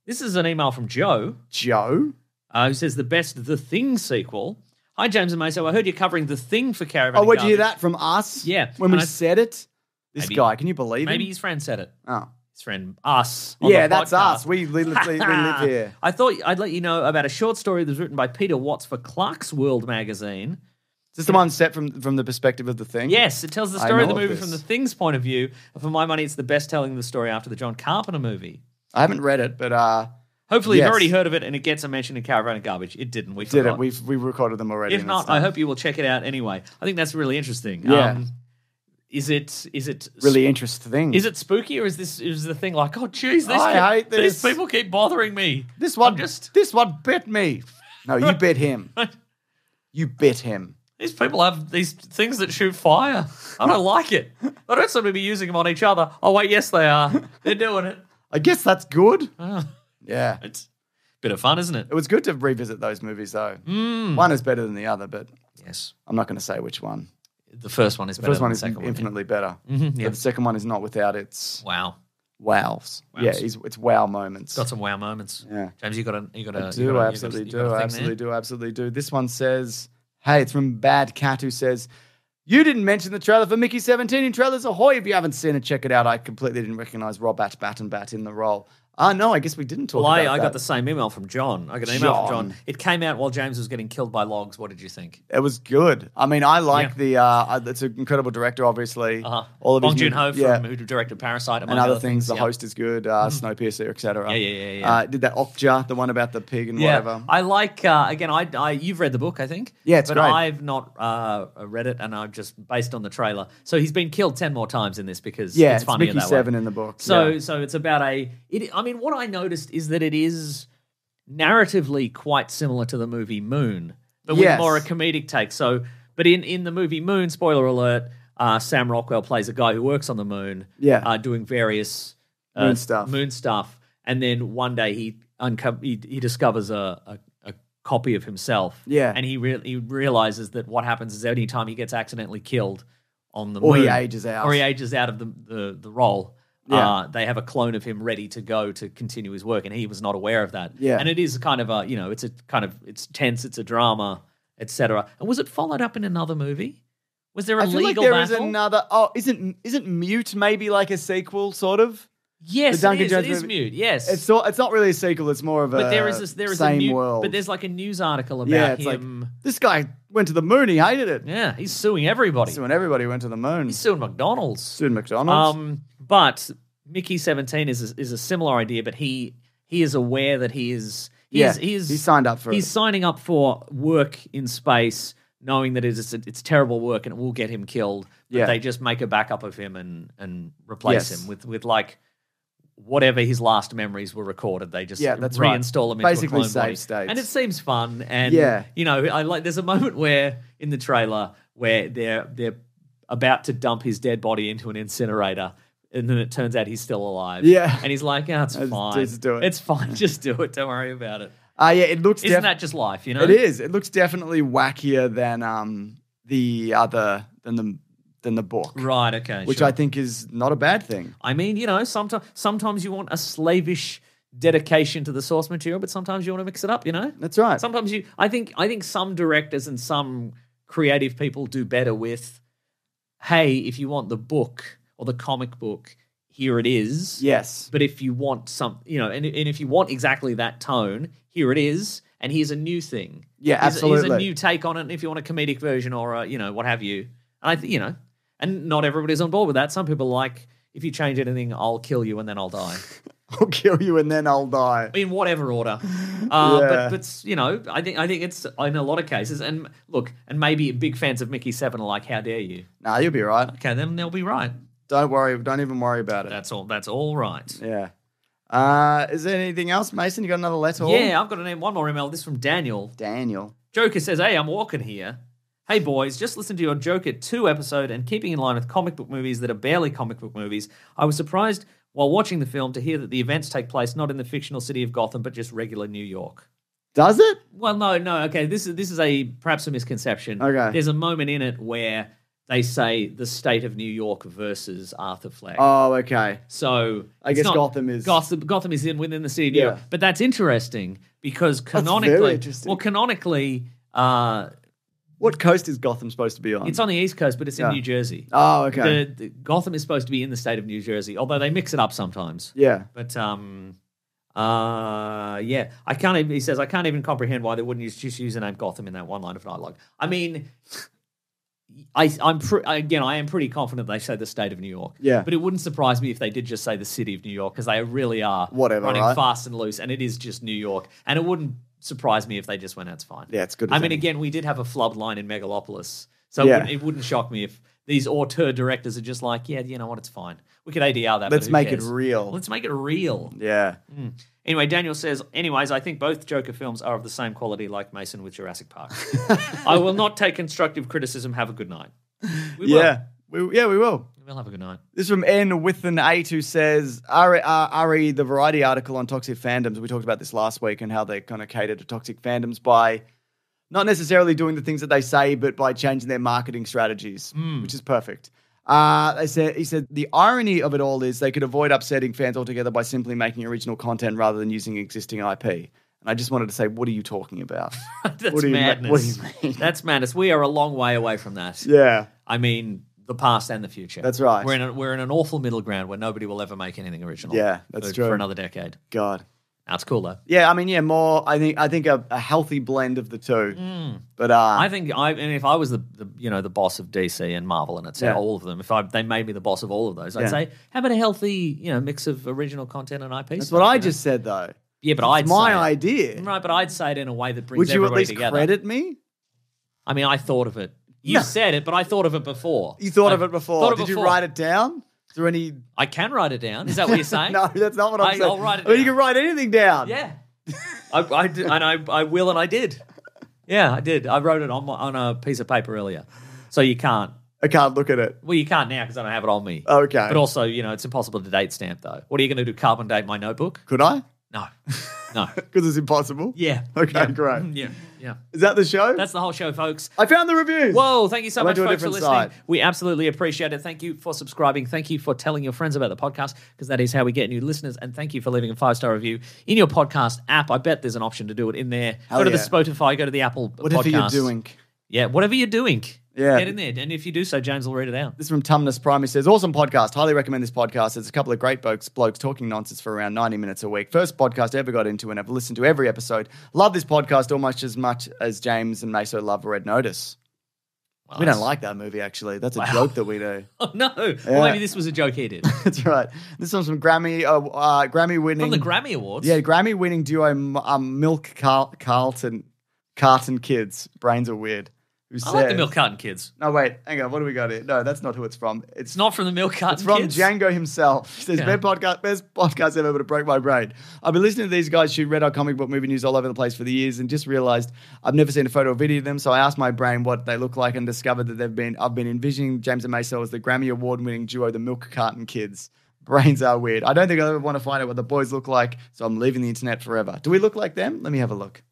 This is an email from Joe. Joe? Who says the best The Thing sequel. Hi, James and Maso. I heard you're covering The Thing for Caravan. Oh, and where'd you hear Garbage. that from us? Yeah. When we And I- said it? This Maybe- guy, can you believe Maybe him? his friend said it. Oh. His friend, us. on Yeah, the that's podcast. us. We live here. I thought I'd let you know about a short story that was written by Peter Watts for Clark's World magazine. Is this the one set from the perspective of the thing? Yes, it tells the I story of know the of movie this. from the Thing's point of view. And for my money, it's the best telling the story after the John Carpenter movie. I haven't read it, but Hopefully, Yes. you've already heard of it and it gets a mention in Caravan and Garbage. It didn't. We did forgot. it. We recorded them already. If and not, it's I done. hope you will check it out anyway. I think that's really interesting. Yeah. Is it Really interesting. Is it spooky or is the thing like, oh, geez, I hate these this. people keep bothering me? This one just this one bit me. No, you bit him. You bit him. These people have these things that shoot fire. I don't like it. I don't seem to be using them on each other. Oh wait, yes they are. They're doing it. I guess that's good. Ah, Yeah. it's a bit of fun, isn't it? It was good to revisit those movies though. Mm. One is better than the other, but Yes. I'm not going to say which one. The first one is The better first than one the is second infinitely better. one. Yeah. But the second one is not without its Wow. wows. Wows. Yeah, it's wow moments. Got some wow moments. Yeah. James, you got a I do, absolutely do. This one says, hey, it's from Bad Cat who says, you didn't mention the trailer for Mickey 17 in Trailers Ahoy. If you haven't seen it, check it out. I completely didn't recognize Robat Battenbat in the role. No, I guess we didn't talk Well, about I that. got the same email from John. I got an email from John. John. It came out while James was getting killed by logs. What did you think? It was good. I mean, I like it's an incredible director, obviously. All of Bong Joon-ho who directed Parasite, among and other things. The yeah. host is good. Snowpiercer, etc. Yeah. Did that Okja, the one about the pig and whatever. I like again. You've read the book, I think. Yeah, it's but great. I've not read it, and I've just based on the trailer. So he's been killed 10 more times in this because Yeah, it's it's funnier Mickey that Seven way. in the book. So yeah. so it's about I mean, what I noticed is that it is narratively quite similar to the movie Moon, but with Yes. more a comedic take. So, but in the movie Moon, spoiler alert, Sam Rockwell plays a guy who works on the moon, doing various Moon stuff. Moon stuff, and then one day he discovers a copy of himself, and he realizes that what happens is any time he gets accidentally killed on the Or moon, he ages out. or he ages out of the role. Yeah. They have a clone of him ready to go to continue his work, and he was not aware of that. Yeah. And it is kind of it's tense, it's a drama, etc. And was it followed up in another movie? Was there a I feel like legal there battle? is another. Oh, isn't Mute maybe like a sequel, sort of? Yes, the Duncan it is. Jones It is movie. Mute. Yes, It's not really a sequel. It's more of a but there is a same new, world. But there's like a news article about yeah, it's him. like this guy went to the moon. He hated it. Yeah, he's suing everybody. So when everybody went to the moon, He's suing McDonald's. sued McDonald's. But Mickey 17 is a similar idea, but he is aware that he signed up for He's it. signing up for work in space, knowing that it's terrible work and it will get him killed. But Yeah. they just make a backup of him and replace Yes. him with like whatever his last memories were recorded. They just that's right. reinstall him Basically into a clone body. save states. And it seems fun. And Yeah. I like. There's a moment where in the trailer where they're about to dump his dead body into an incinerator. And then it turns out he's still alive. Yeah. And he's like, it's fine. just do it." It's fine. Just do it. Don't worry about it. It looks. Isn't that just life, you know? It is. It looks definitely wackier than the book, Right, okay. which sure. I think is not a bad thing. I mean, sometimes you want a slavish dedication to the source material, but sometimes you want to mix it up, you know? That's right. Sometimes I think some directors and some creative people do better with, hey, if you want the book or the comic book, here it is. Yes. But if you want and if you want exactly that tone, here it is, and here's a new thing. Yeah, Here's absolutely. a new take on it. And if you want a comedic version or what have you, and and not everybody's on board with that. Some people like, if you change anything, I'll kill you and then I'll die. I'll kill you and then I'll die. In whatever order. Yeah. But I think it's in a lot of cases. And look, and maybe big fans of Mickey 7 are like, how dare you? Nah, you'll be right. Okay, then they'll be right. Don't worry. Don't even worry about it. That's all right. Yeah. Is there anything else, Mason? You got another letter? Yeah, I've got one more email. This from Daniel. Daniel. Joker says, hey, I'm walking here. Hey, boys, just listened to your Joker 2 episode, and keeping in line with comic book movies that are barely comic book movies, I was surprised while watching the film to hear that the events take place not in the fictional city of Gotham, but just regular New York. Does it? Well, no. Okay, this is perhaps a misconception. Okay. There's a moment in it where they say the state of New York versus Arthur Fleck. Oh, okay. So I it's guess not- Gotham is- Gotham is within the city of New Yeah. York. But that's interesting because very canonically, interesting. What coast is Gotham supposed to be on? it's on the East Coast, but it's in Yeah. New Jersey. Oh, okay. The Gotham is supposed to be in the state of New Jersey, although they mix it up sometimes. Yeah. But yeah, I can't. He says I can't even comprehend why they wouldn't just use the name Gotham in that one line of dialogue. I mean, I am pretty confident they say the state of New York. Yeah. but it wouldn't surprise me if they did just say the city of New York because they really are Whatever, running right? fast and loose, and it is just New York. And it wouldn't surprise me if they just went, that's fine. Yeah, it's good I as mean, any. again, we did have a flub line in Megalopolis, so Yeah. it wouldn't shock me if these auteur directors are just like, yeah, you know what, it's fine. We could ADR that. Let's but who make it cares? real. Let's make it real. Yeah. Anyway, Daniel says, anyways, I think both Joker films are of the same quality like Mason with Jurassic Park. I will not take constructive criticism. Have a good night. We will. Yeah. We will. We'll have a good night. This is from N with an 8 who says, Ari, the Variety article on toxic fandoms, we talked about this last week and how they kind of cater to toxic fandoms by not necessarily doing the things that they say, but by changing their marketing strategies, which is perfect. He said, the irony of it all is they could avoid upsetting fans altogether by simply making original content rather than using existing IP. And I just wanted to say, what are you talking about? That's What do you madness. what do you mean? That's madness. We are a long way away from that. Yeah. I mean, the past and the future. That's right. We're in an awful middle ground where nobody will ever make anything original. Yeah, that's true. For another decade. God. That's cool though. Yeah, I mean, yeah, more. I think a healthy blend of the two. But I think if I was the boss of DC and Marvel and it's Yeah. all of them, they made me the boss of all of those, I'd Yeah. say how about a healthy mix of original content and IP. that's what I just said, though. Yeah, but I'd It's my say it. idea. Right, but I'd say it in a way that brings Would you at everybody least together. credit me? I mean, I thought of it. You No. said it, but I thought of it before. You thought I of it before. thought of Did you before. write it down? Is there any? I can write it down. Is that what you're saying? No, that's not what I'm saying. I'll write it I mean, you down. can write anything down. Yeah. I will, and I did. Yeah, I did. I wrote it on a piece of paper earlier. So you can't. I can't look at it. Well, you can't now because I don't have it on me. Okay. But also, it's impossible to date stamp, though. What are you going to do, carbon date my notebook? Could I? No. No. Because it's impossible. Yeah. Okay, Yeah. great. Yeah. Yeah. Is that the show? That's the whole show, folks. I found the reviews. Whoa, thank you so I went much, to a folks, for different listening. site. We absolutely appreciate it. Thank you for subscribing. Thank you for telling your friends about the podcast, because that is how we get new listeners. And thank you for leaving a 5-star review in your podcast app. I bet there's an option to do it in there. Hell Go to the yeah. Spotify, go to the Apple Whatever you're Podcasts. doing. Yeah, whatever you're doing. Yeah. Get in there. And if you do so, James will read it out. This is from Tumnus Prime. He says, awesome podcast. Highly recommend this podcast. There's a couple of great blokes talking nonsense for around 90 minutes a week. First podcast I ever got into, and I've listened to every episode. Love this podcast almost as much as James and Meso love Red Notice. Well, We that's- don't like that movie, actually. That's a joke that we do. Oh, no. Yeah. Well, maybe this was a joke he did. That's right. This one's from Grammy winning. From the Grammy Awards. Yeah, Grammy winning duo Milk Carlton Kids. Brains are weird. Who I says, like the Milk Carton Kids. No, wait, hang on. What do we got here? No, that's not who it's from. It's not from the Milk Carton It's from Kids. Django himself. He says, Okay. best podcast ever, but it broke my brain. I've been listening to these guys shoot red hot comic book movie news all over the place for the years and just realized I've never seen a photo or video of them. So I asked my brain what they look like and discovered that I've been envisioning James and Meso as the Grammy Award winning duo, the Milk Carton Kids. Brains are weird. I don't think I'll ever want to find out what the boys look like, so I'm leaving the internet forever. Do we look like them? Let me have a look.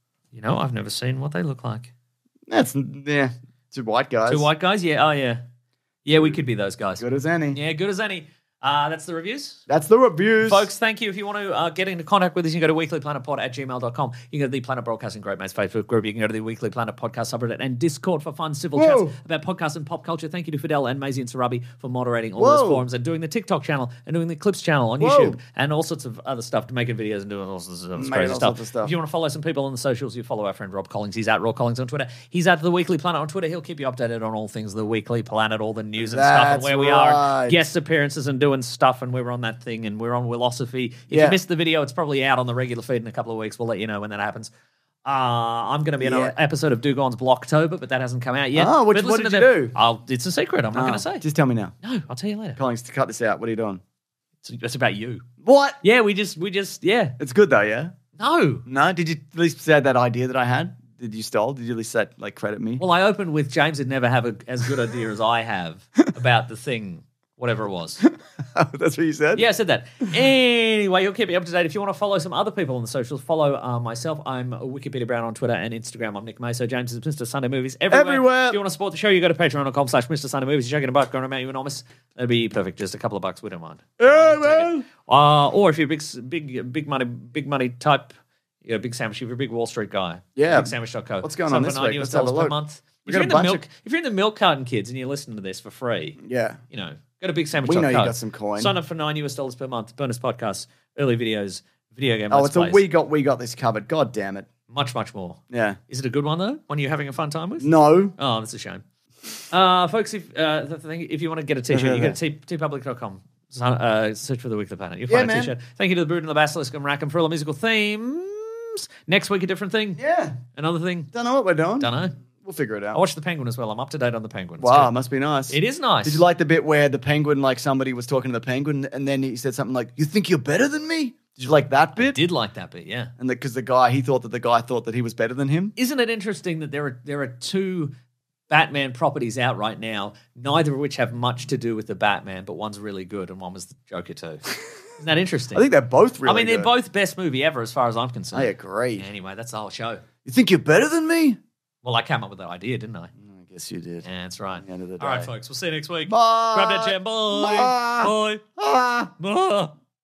I've never seen what they look like. Yeah, two white guys. Two white guys? Yeah. Oh, yeah. Yeah, we could be those guys. Good as any. Yeah, good as any. That's the reviews. That's the reviews. Folks, thank you. If you want to get into contact with us, you can go to weeklyplanetpod@gmail.com. You can go to the Planet Broadcasting Great Mates Facebook group. You can go to the Weekly Planet Podcast subreddit and Discord for fun civil Whoa. chats about podcasts and pop culture. Thank you to Fidel and Maisie and Sarabi for moderating all Whoa. those forums and doing the TikTok channel and doing the Clips channel on Whoa. YouTube and all sorts of other stuff, making videos and doing all sorts of Making crazy all stuff. sorts of stuff. If you want to follow some people on the socials, you follow our friend Rob Collins. He's at Rob Collins on Twitter. He's at The Weekly Planet on Twitter. He'll keep you updated on all things The Weekly Planet, all the news and stuff, and That's where we are, right. and guest appearances and doing stuff, and we're on that thing, and we're on Willosophy. If Yeah. you missed the video, it's probably out on the regular feed in a couple of weeks. We'll let you know when that happens. I'm going to be in an episode of Dugon's Blocktober, but that hasn't come out yet. Oh, what But listen did to you them- do? It's a secret. I'm not going to say. Just tell me now. No, I'll tell you later. Collins, to cut this out, what are you doing? It's about you. What? Yeah, we just, yeah. It's good though, yeah? No. No? Did you at least say that idea that I had? Did you stole? Did you at least say, credit me? Well, I opened with James would never have as good idea as I have about the thing, whatever it was. That's what you said? Yeah, I said that. Anyway, you'll keep me up to date. If you want to follow some other people on the socials, follow myself. I'm Wikipedia Brown on Twitter and Instagram. I'm Nick Meso. James is Mr. Sunday Movies everywhere. If you want to support the show, you go to patreon.com/Mr. Sunday Movies. You're joking about going around you enormous. That'd be perfect. Just a couple of bucks. We don't mind. Yeah, man. Or if you're a big money type, you're a big sandwich. If you're a big Wall Street guy, Yeah. bigsandwich.co. What's going on this week? Let's $9 have a per look. month. We If got you're, a in the bunch milk, if you're in the Milk Carton Kids and you're listening to this for free, Yeah. go to bigsandwich.co. We know you got some coin. Sign up for $9 per month. Bonus podcasts, early videos, video game. Oh, let's it's a plays. we got this covered. God damn it. Much more. Yeah. Is it a good one though? One you're having a fun time with? No. Oh, that's a shame. Folks, if you want to get a t-shirt, you go to tpublic.com. Search for The Weekly Planet. You'll find Yeah, a man. t-shirt. Thank you to the Brood and the Basilisk and Rackham for all the musical themes. Next week, a different thing. Yeah. Another thing. Don't know what we're doing. Don't know. We'll figure it out. I watched The Penguin as well. I'm up to date on The Penguin. It's Wow, good. must be nice. It is nice. Did you like the bit where the penguin, somebody was talking to the penguin, and then he said something like, "You think you're better than me?" Did you like that bit? Did like that bit, yeah. And because the guy thought that he was better than him. Isn't it interesting that there are two Batman properties out right now, neither of which have much to do with the Batman, but one's really good and one was the Joker too. Isn't that interesting? I think they're both really. they're good. both best movie ever as far as I'm concerned. I agree. Anyway, that's the whole show. You think you're better than me? Well, I came up with that idea, didn't I? I guess you did. Yeah, that's right. At the end of the All right, day. folks. We'll see you next week. Bye. Grab that jam. Bye. Bye. Bye. Ah. Bye.